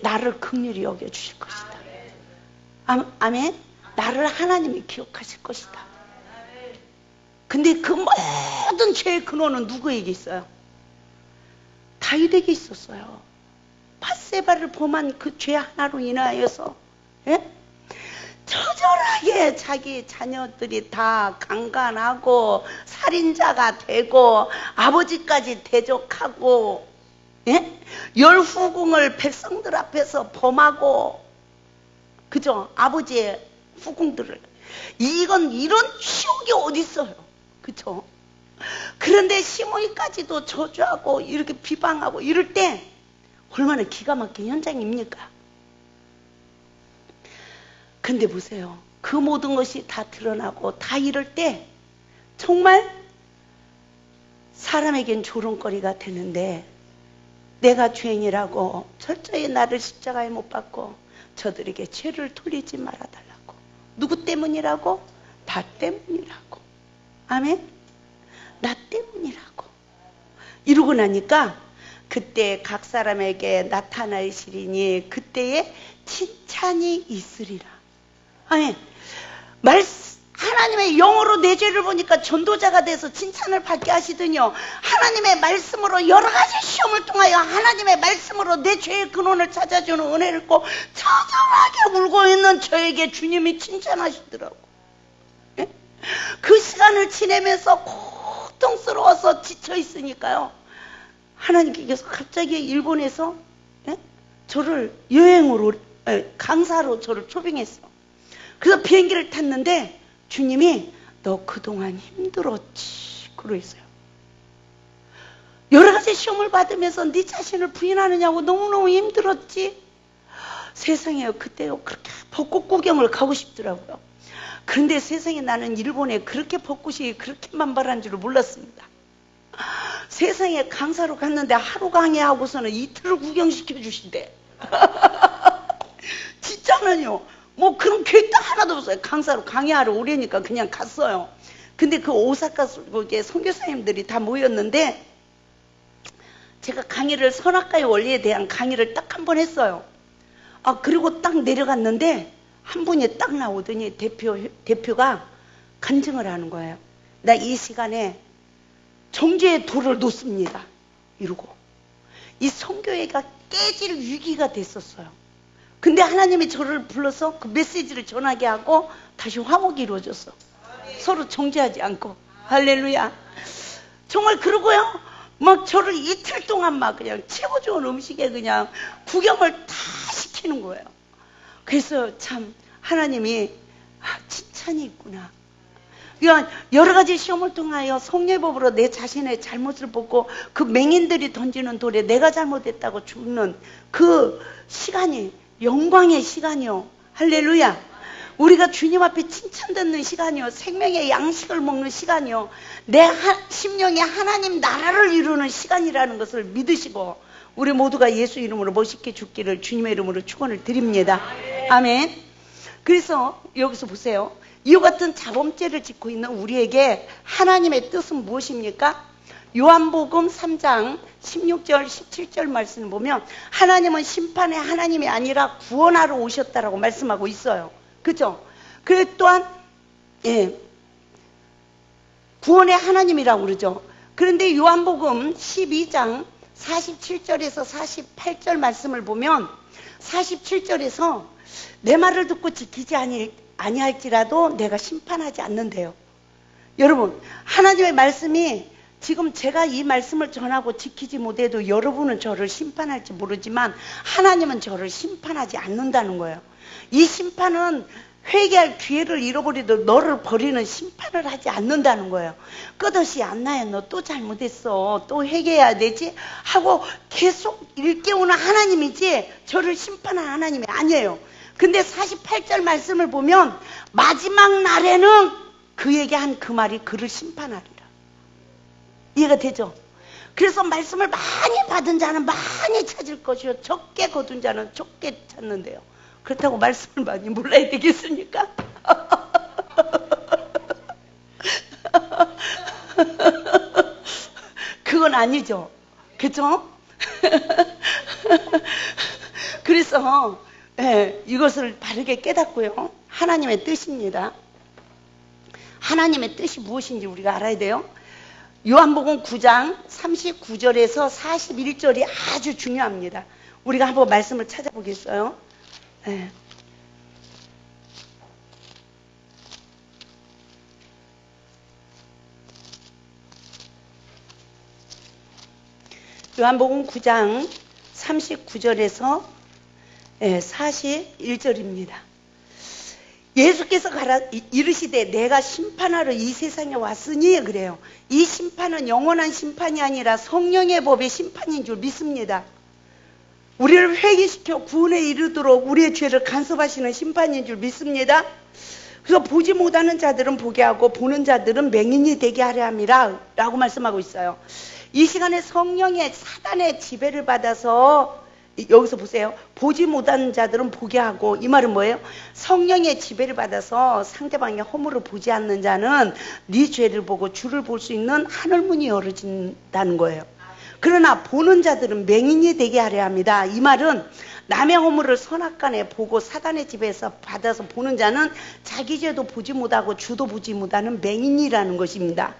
나를 긍휼히 여겨주실 것이다. 아멘? 나를 하나님이 기억하실 것이다. 근데 그 모든 죄의 근원은 누구에게 있어요? 다윗에게 있었어요. 밧세바를 범한 그 죄 하나로 인하여서, 예? 처절하게 자기 자녀들이 다 강간하고 살인자가 되고 아버지까지 대적하고, 예? 열후궁을 백성들 앞에서 범하고, 그죠? 아버지의 후궁들을. 이런 지옥이 어디 있어요? 그죠? 그런데 시므이까지도 저주하고 이렇게 비방하고 이럴 때 얼마나 기가 막힌 현장입니까? 근데 보세요. 그 모든 것이 다 드러나고 다 이럴 때 정말 사람에겐 조롱거리가 되는데, 내가 죄인이라고 철저히 나를 십자가에 못 박고 저들에게 죄를 돌리지 말아달라고. 누구 때문이라고? 나 때문이라고. 아멘? 나 때문이라고. 이러고 나니까 그때 각 사람에게 나타나시리니 그때에 칭찬이 있으리라. 아니, 하나님의 영으로 내 죄를 보니까 전도자가 돼서 칭찬을 받게 하시더니요, 하나님의 말씀으로 여러 가지 시험을 통하여 하나님의 말씀으로 내 죄의 근원을 찾아주는 은혜를 입고 처절하게 울고 있는 저에게 주님이 칭찬하시더라고. 예? 그 시간을 지내면서 고통스러워서 지쳐 있으니까요, 하나님께서 갑자기 일본에서 저를 여행으로, 강사로 저를 초빙했어. 그래서 비행기를 탔는데 주님이 너 그동안 힘들었지 그러셨어요. 여러 가지 시험을 받으면서 네 자신을 부인하느냐고 너무너무 힘들었지. 세상에 그때요, 그렇게 벚꽃 구경을 가고 싶더라고요. 그런데 세상에 나는 일본에 그렇게 벚꽃이 그렇게 만발한 줄을 몰랐습니다. 세상에 강사로 갔는데 하루 강의하고서는 이틀을 구경시켜 주신대. 진짜는요, 뭐 그런 계획도 하나도 없어요. 강사로 강의하러 오려니까 그냥 갔어요. 근데 그 오사카 선교사님들이 다 모였는데 제가 강의를, 선악과의 원리에 대한 강의를 딱 한 번 했어요. 그리고 딱 내려갔는데 한 분이 딱 나오더니 대표가 간증을 하는 거예요. 나 이 시간에 정죄의 돌을 놓습니다 이러고, 이 선교회가 깨질 위기가 됐었어요. 근데 하나님이 저를 불러서 그 메시지를 전하게 하고 다시 화목이 이루어졌어. 서로 정죄하지 않고. 할렐루야. 정말 그러고요, 막 저를 이틀 동안 막 그냥 최고 좋은 음식에 그냥 구경을 다 시키는 거예요. 그래서 참 하나님이 칭찬이 있구나. 그러니까 여러 가지 시험을 통하여 성례법으로 내 자신의 잘못을 보고 그 맹인들이 던지는 돌에 내가 잘못했다고 죽는 그 시간이 영광의 시간이요. 할렐루야. 우리가 주님 앞에 칭찬 듣는 시간이요, 생명의 양식을 먹는 시간이요, 내 심령에 하나님 나라를 이루는 시간이라는 것을 믿으시고 우리 모두가 예수 이름으로 멋있게 죽기를 주님의 이름으로 축원을 드립니다. 아멘. 그래서 여기서 보세요. 이와 같은 자범죄를 짓고 있는 우리에게 하나님의 뜻은 무엇입니까? 요한복음 3장 16절 17절 말씀을 보면 하나님은 심판의 하나님이 아니라 구원하러 오셨다라고 말씀하고 있어요. 그죠? 그래 또한 구원의 하나님이라고 그러죠. 그런데 요한복음 12장 47절에서 48절 말씀을 보면 47절에서 내 말을 듣고 지키지 아니할지라도 내가 심판하지 않는데요. 여러분, 하나님의 말씀이 지금 제가 이 말씀을 전하고 지키지 못해도 여러분은 저를 심판할지 모르지만 하나님은 저를 심판하지 않는다는 거예요. 이 심판은 회개할 기회를 잃어버리도 너를 버리는 심판을 하지 않는다는 거예요. 끝없이 안나야 너 또 잘못했어, 또 회개해야 되지 하고 계속 일깨우는 하나님이지 저를 심판하는 하나님이 아니에요. 근데 48절 말씀을 보면 마지막 날에는 그에게 한 그 말이 그를 심판하리라. 이해가 되죠? 그래서 말씀을 많이 받은 자는 많이 찾을 것이요, 적게 거둔 자는 적게 찾는데요. 그렇다고 말씀을 많이 몰라야 되겠습니까? 그건 아니죠. 그죠? 그래서 이것을 바르게 깨닫고요, 하나님의 뜻입니다. 하나님의 뜻이 무엇인지 우리가 알아야 돼요. 요한복음 9장 39절에서 41절이 아주 중요합니다. 우리가 한번 말씀을 찾아보겠어요. 요한복음 9장 39절에서 41절입니다. 예수께서 이르시되 내가 심판하러 이 세상에 왔으니 그래요. 이 심판은 영원한 심판이 아니라 성령의 법의 심판인 줄 믿습니다. 우리를 회개시켜 구원에 이르도록 우리의 죄를 간섭하시는 심판인 줄 믿습니다. 그래서 보지 못하는 자들은 보게 하고 보는 자들은 맹인이 되게 하려 함이라 라고 말씀하고 있어요. 이 시간에 성령의 사단의 지배를 받아서, 여기서 보세요. 보지 못하는 자들은 보게 하고, 이 말은 뭐예요? 성령의 지배를 받아서 상대방의 허물을 보지 않는 자는 네 죄를 보고 주를 볼 수 있는 하늘문이 열어진다는 거예요. 그러나 보는 자들은 맹인이 되게 하려 합니다. 이 말은 남의 허물을 선악간에 보고 사단의 집에서 받아서 보는 자는 자기 죄도 보지 못하고 주도 보지 못하는 맹인이라는 것입니다.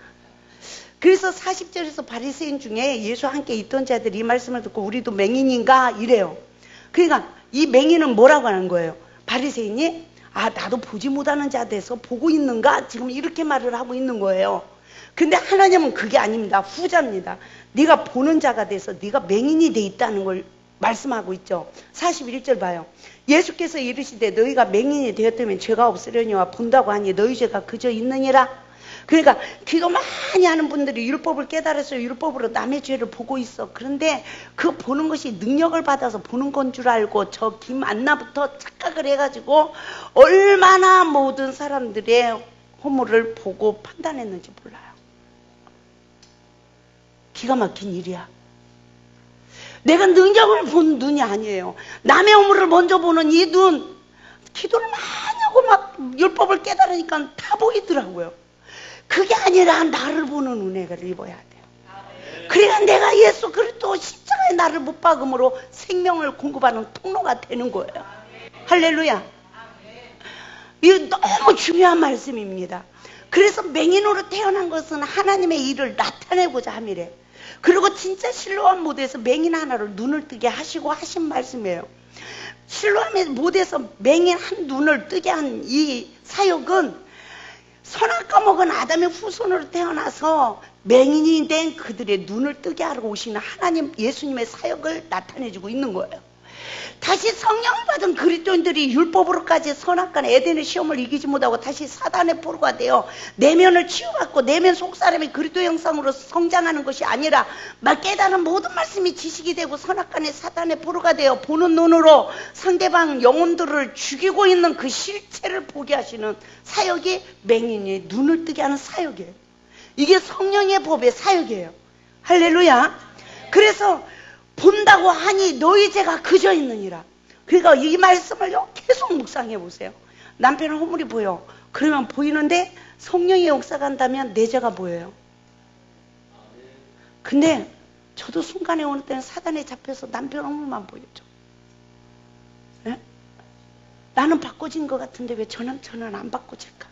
그래서 40절에서 바리새인 중에 예수와 함께 있던 자들이 이 말씀을 듣고 우리도 맹인인가 이래요. 그러니까 이 맹인은 뭐라고 하는 거예요? 바리새인이 나도 보지 못하는 자 돼서 보고 있는가? 지금 이렇게 말을 하고 있는 거예요. 근데 하나님은 그게 아닙니다. 후자입니다. 네가 보는 자가 돼서 네가 맹인이 돼 있다는 걸 말씀하고 있죠. 41절 봐요. 예수께서 이르시되 너희가 맹인이 되었다면 죄가 없으려니와 본다고 하니 너희 죄가 그저 있느니라. 그러니까 기도 많이 하는 분들이 율법을 깨달아서 율법으로 남의 죄를 보고 있어. 그런데 그 보는 것이 능력을 받아서 보는 건 줄 알고 저 김안나부터 착각을 해가지고 얼마나 모든 사람들의 허물을 보고 판단했는지 몰라요. 기가 막힌 일이야. 내가 능력을 본 눈이 아니에요. 남의 허물을 먼저 보는 이 눈, 기도를 많이 하고 막 율법을 깨달으니까 다 보이더라고요. 그게 아니라 나를 보는 은혜를 입어야 돼요. 그래야 내가 예수 그리스도 십자가에 나를 못 박음으로 생명을 공급하는 통로가 되는 거예요. 할렐루야. 이거 너무 중요한 말씀입니다. 그래서 맹인으로 태어난 것은 하나님의 일을 나타내고자 함이래. 그리고 진짜 실로암 못에서 맹인 하나를 눈을 뜨게 하시고 하신 말씀이에요. 실로암 못에서 맹인 한 눈을 뜨게 한 이 사역은 선을 까먹은 아담의 후손으로 태어나서 맹인이 된 그들의 눈을 뜨게 하러 오시는 하나님 예수님의 사역을 나타내주고 있는 거예요. 다시 성령을 받은 그리스도인들이 율법으로까지 선악간 에덴의 시험을 이기지 못하고 다시 사단의 포로가 되어 내면을 치유받고 내면 속사람이 그리스도 형상으로 성장하는 것이 아니라 막 깨달은 모든 말씀이 지식이 되고 선악간의 사단의 포로가 되어 보는 눈으로 상대방 영혼들을 죽이고 있는 그 실체를 보게 하시는 사역이 맹인이 눈을 뜨게 하는 사역이에요. 이게 성령의 법의 사역이에요. 할렐루야. 그래서 본다고 하니 너희 죄가 그저 있느니라. 그러니까 이 말씀을 계속 묵상해 보세요. 남편은 허물이 보여. 그러면 보이는데 성령의 역사가 한다면 내 죄가 보여요. 근데 저도 순간에 어느 때는 사단에 잡혀서 남편 허물만 보여줘. 네? 나는 바꿔진 것 같은데 왜 저 남편은 안 바꿔질까?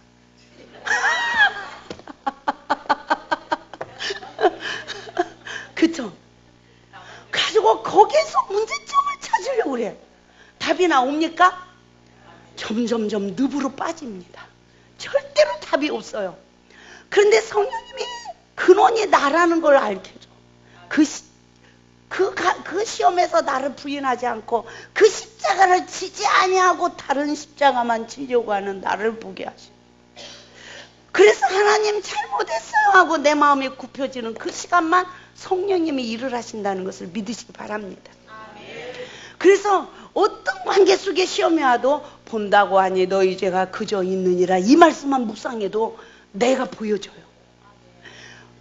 그쵸? 가지고 거기에서 문제점을 찾으려고 그래. 답이 나옵니까? 점점점 늪으로 빠집니다. 절대로 답이 없어요. 그런데 성령님이 근원이 나라는 걸 알려줘. 그 시험에서 나를 부인하지 않고 그 십자가를 지지 아니하고 다른 십자가만 지려고 하는 나를 보게 하시. 그래서 하나님 잘못했어요 하고 내 마음이 굽혀지는 그 시간만 성령님이 일을 하신다는 것을 믿으시기 바랍니다. 그래서 어떤 관계 속에 시험이 와도 본다고 하니 너희 죄가 그저 있느니라 이 말씀만 묵상해도 내가 보여줘요.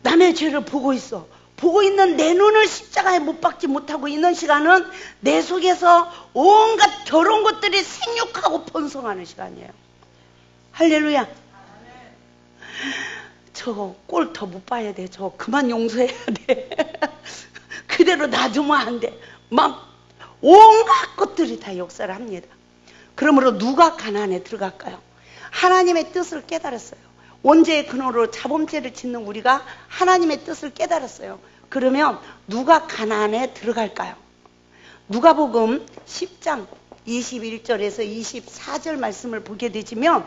남의 죄를 보고 있어. 보고 있는 내 눈을 십자가에 못 박지 못하고 있는 시간은 내 속에서 온갖 더러운 것들이 생육하고 번성하는 시간이에요. 할렐루야. 저 꼴 더 못 봐야 돼. 저 그만 용서해야 돼. 그대로 놔두면 안 돼. 막 온갖 것들이 다 역사를 합니다. 그러므로 누가 가나안에 들어갈까요? 하나님의 뜻을 깨달았어요. 원죄의 근원으로 자범죄를 짓는 우리가 하나님의 뜻을 깨달았어요. 그러면 누가 가나안에 들어갈까요? 누가복음 10장 21절에서 24절 말씀을 보게 되지면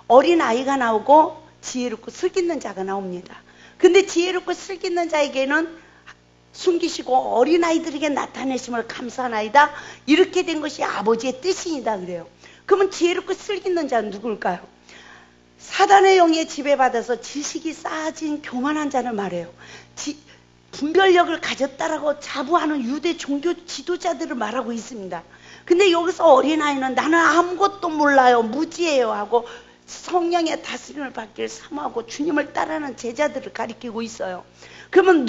어린아이가 나오고 지혜롭고 슬기있는 자가 나옵니다. 근데 지혜롭고 슬기있는 자에게는 숨기시고 어린아이들에게 나타내심을 감사하나이다. 이렇게 된 것이 아버지의 뜻이니다 그래요. 그러면 지혜롭고 슬기있는 자는 누굴까요? 사단의 영에 지배받아서 지식이 쌓아진 교만한 자를 말해요. 분별력을 가졌다라고 자부하는 유대 종교 지도자들을 말하고 있습니다. 근데 여기서 어린아이는 나는 아무것도 몰라요, 무지해요 하고 성령의 다스림을 받기를 사모하고 주님을 따르는 제자들을 가리키고 있어요. 그러면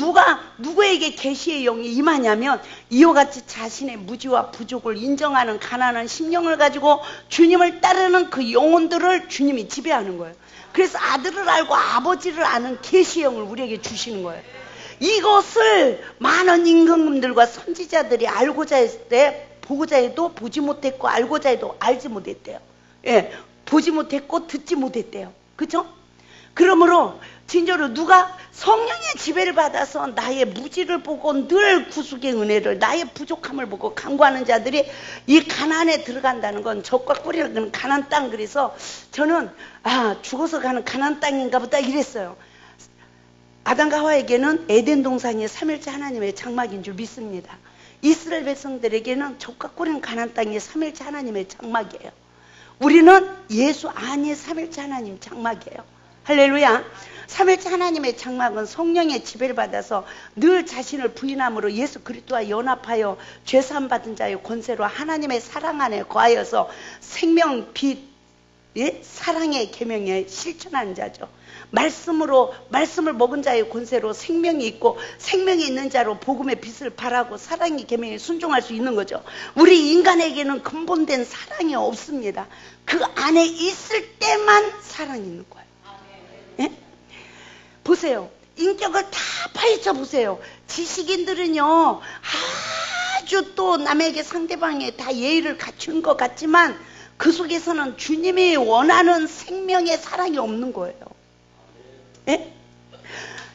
누구에게 계시의 영이 임하냐면 이와 같이 자신의 무지와 부족을 인정하는 가난한 심령을 가지고 주님을 따르는 그 영혼들을 주님이 지배하는 거예요. 그래서 아들을 알고 아버지를 아는 계시의 영을 우리에게 주시는 거예요. 이것을 많은 임금들과 선지자들이 알고자 했을 때 보고자 해도 보지 못했고 알고자 해도 알지 못했대요. 예, 보지 못했고 듣지 못했대요. 그죠? 그러므로 진짜로 누가 성령의 지배를 받아서 나의 무지를 보고 늘 구속의 은혜를, 나의 부족함을 보고 간구하는 자들이 이 가나안에 들어간다는 건 적과 꿀이라는 가나안 땅. 그래서 저는 죽어서 가는 가나안 땅인가 보다 이랬어요. 아담과 하와에게는 에덴 동산이 삼일째 하나님의 장막인 줄 믿습니다. 이스라엘 백성들에게는 적과 꿀인 가나안 땅이 삼일째 하나님의 장막이에요. 우리는 예수 안에 삼일째 하나님 장막이에요. 할렐루야. 삼일째 하나님의 장막은 성령의 지배를 받아서 늘 자신을 부인함으로 예수 그리스도와 연합하여 죄사함 받은 자의 권세로 하나님의 사랑 안에 거하여서 생명 빛, 사랑의 계명에 실천하는 자죠. 말씀을 먹은 자의 권세로 생명이 있고 생명이 있는 자로 복음의 빛을 발하고 사랑의 계명에 순종할 수 있는 거죠. 우리 인간에게는 근본된 사랑이 없습니다. 그 안에 있을 때만 사랑이 있는 거예요. 예? 보세요. 인격을 다 파헤쳐 보세요. 지식인들은요 아주 또 남에게 상대방에 다 예의를 갖춘 것 같지만 그 속에서는 주님이 원하는 생명의 사랑이 없는 거예요. 예?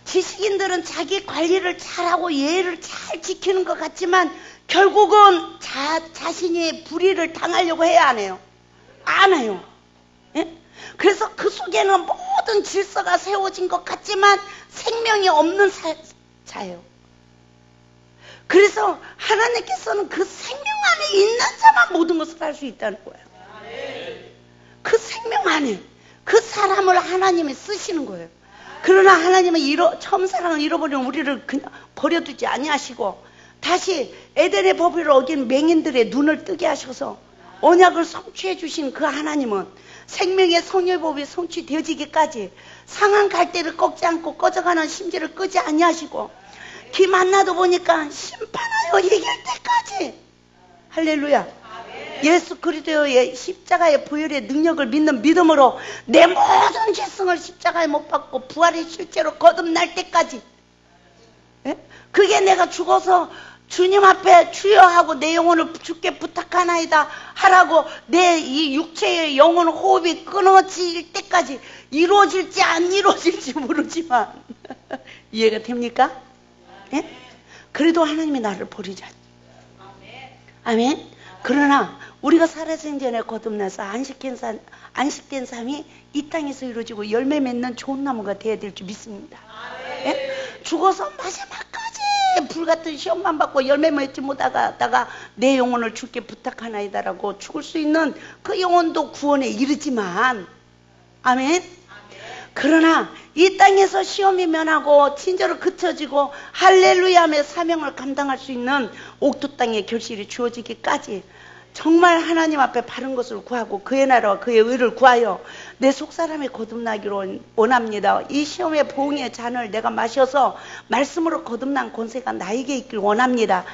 지식인들은 자기 관리를 잘하고 예의를 잘 지키는 것 같지만 결국은 자신이 불의를 당하려고 해야 안 해요? 안 해요. 예? 그래서 그 속에는 모든 질서가 세워진 것 같지만 생명이 없는 자예요. 그래서 하나님께서는 그 생명 안에 있는 자만 모든 것을 할 수 있다는 거예요. 그 생명 안에 그 사람을 하나님이 쓰시는 거예요. 그러나 하나님은 처음 사랑을 잃어버린 우리를 그냥 버려두지 아니하시고 다시 에덴의 법을 어긴 맹인들의 눈을 뜨게 하셔서 언약을 성취해 주신 그 하나님은 생명의 성령법이 성취되어지기까지 상한 갈대를 꺾지 않고 꺼져가는 심지를 끄지 아니하시고 기 만나도 보니까 심판하여 이길 때까지 할렐루야. 예수 그리스도의 십자가의 보혈의 능력을 믿는 믿음으로 내 모든 죄성을 십자가에 못 박고 부활이 실제로 거듭날 때까지, 예? 그게 내가 죽어서 주님 앞에 주여 하고 내 영혼을 주께 부탁하나이다 하라고 내 이 육체의 영혼 호흡이 끊어질 때까지 이루어질지 안 이루어질지 모르지만 이해가 됩니까? 예? 그래도 하나님이 나를 버리지 않죠. 아멘. 그러나 우리가 살아생전에 거듭나서 안식된 삶이 이 땅에서 이루어지고 열매 맺는 좋은 나무가 되어야 될 줄 믿습니다. 예? 죽어서 마지막까지 불같은 시험만 받고 열매 맺지 못하다가 내 영혼을 주께 부탁하나이다라고 죽을 수 있는 그 영혼도 구원에 이르지만 아멘. 그러나 이 땅에서 시험이 면하고 친절을 그쳐지고 할렐루야 하며 사명을 감당할 수 있는 옥토 땅의 결실이 주어지기까지 정말 하나님 앞에 바른 것을 구하고 그의 나라와 그의 의를 구하여 내 속사람이 거듭나기를 원합니다. 이 시험의 보응의 잔을 내가 마셔서 말씀으로 거듭난 권세가 나에게 있길 원합니다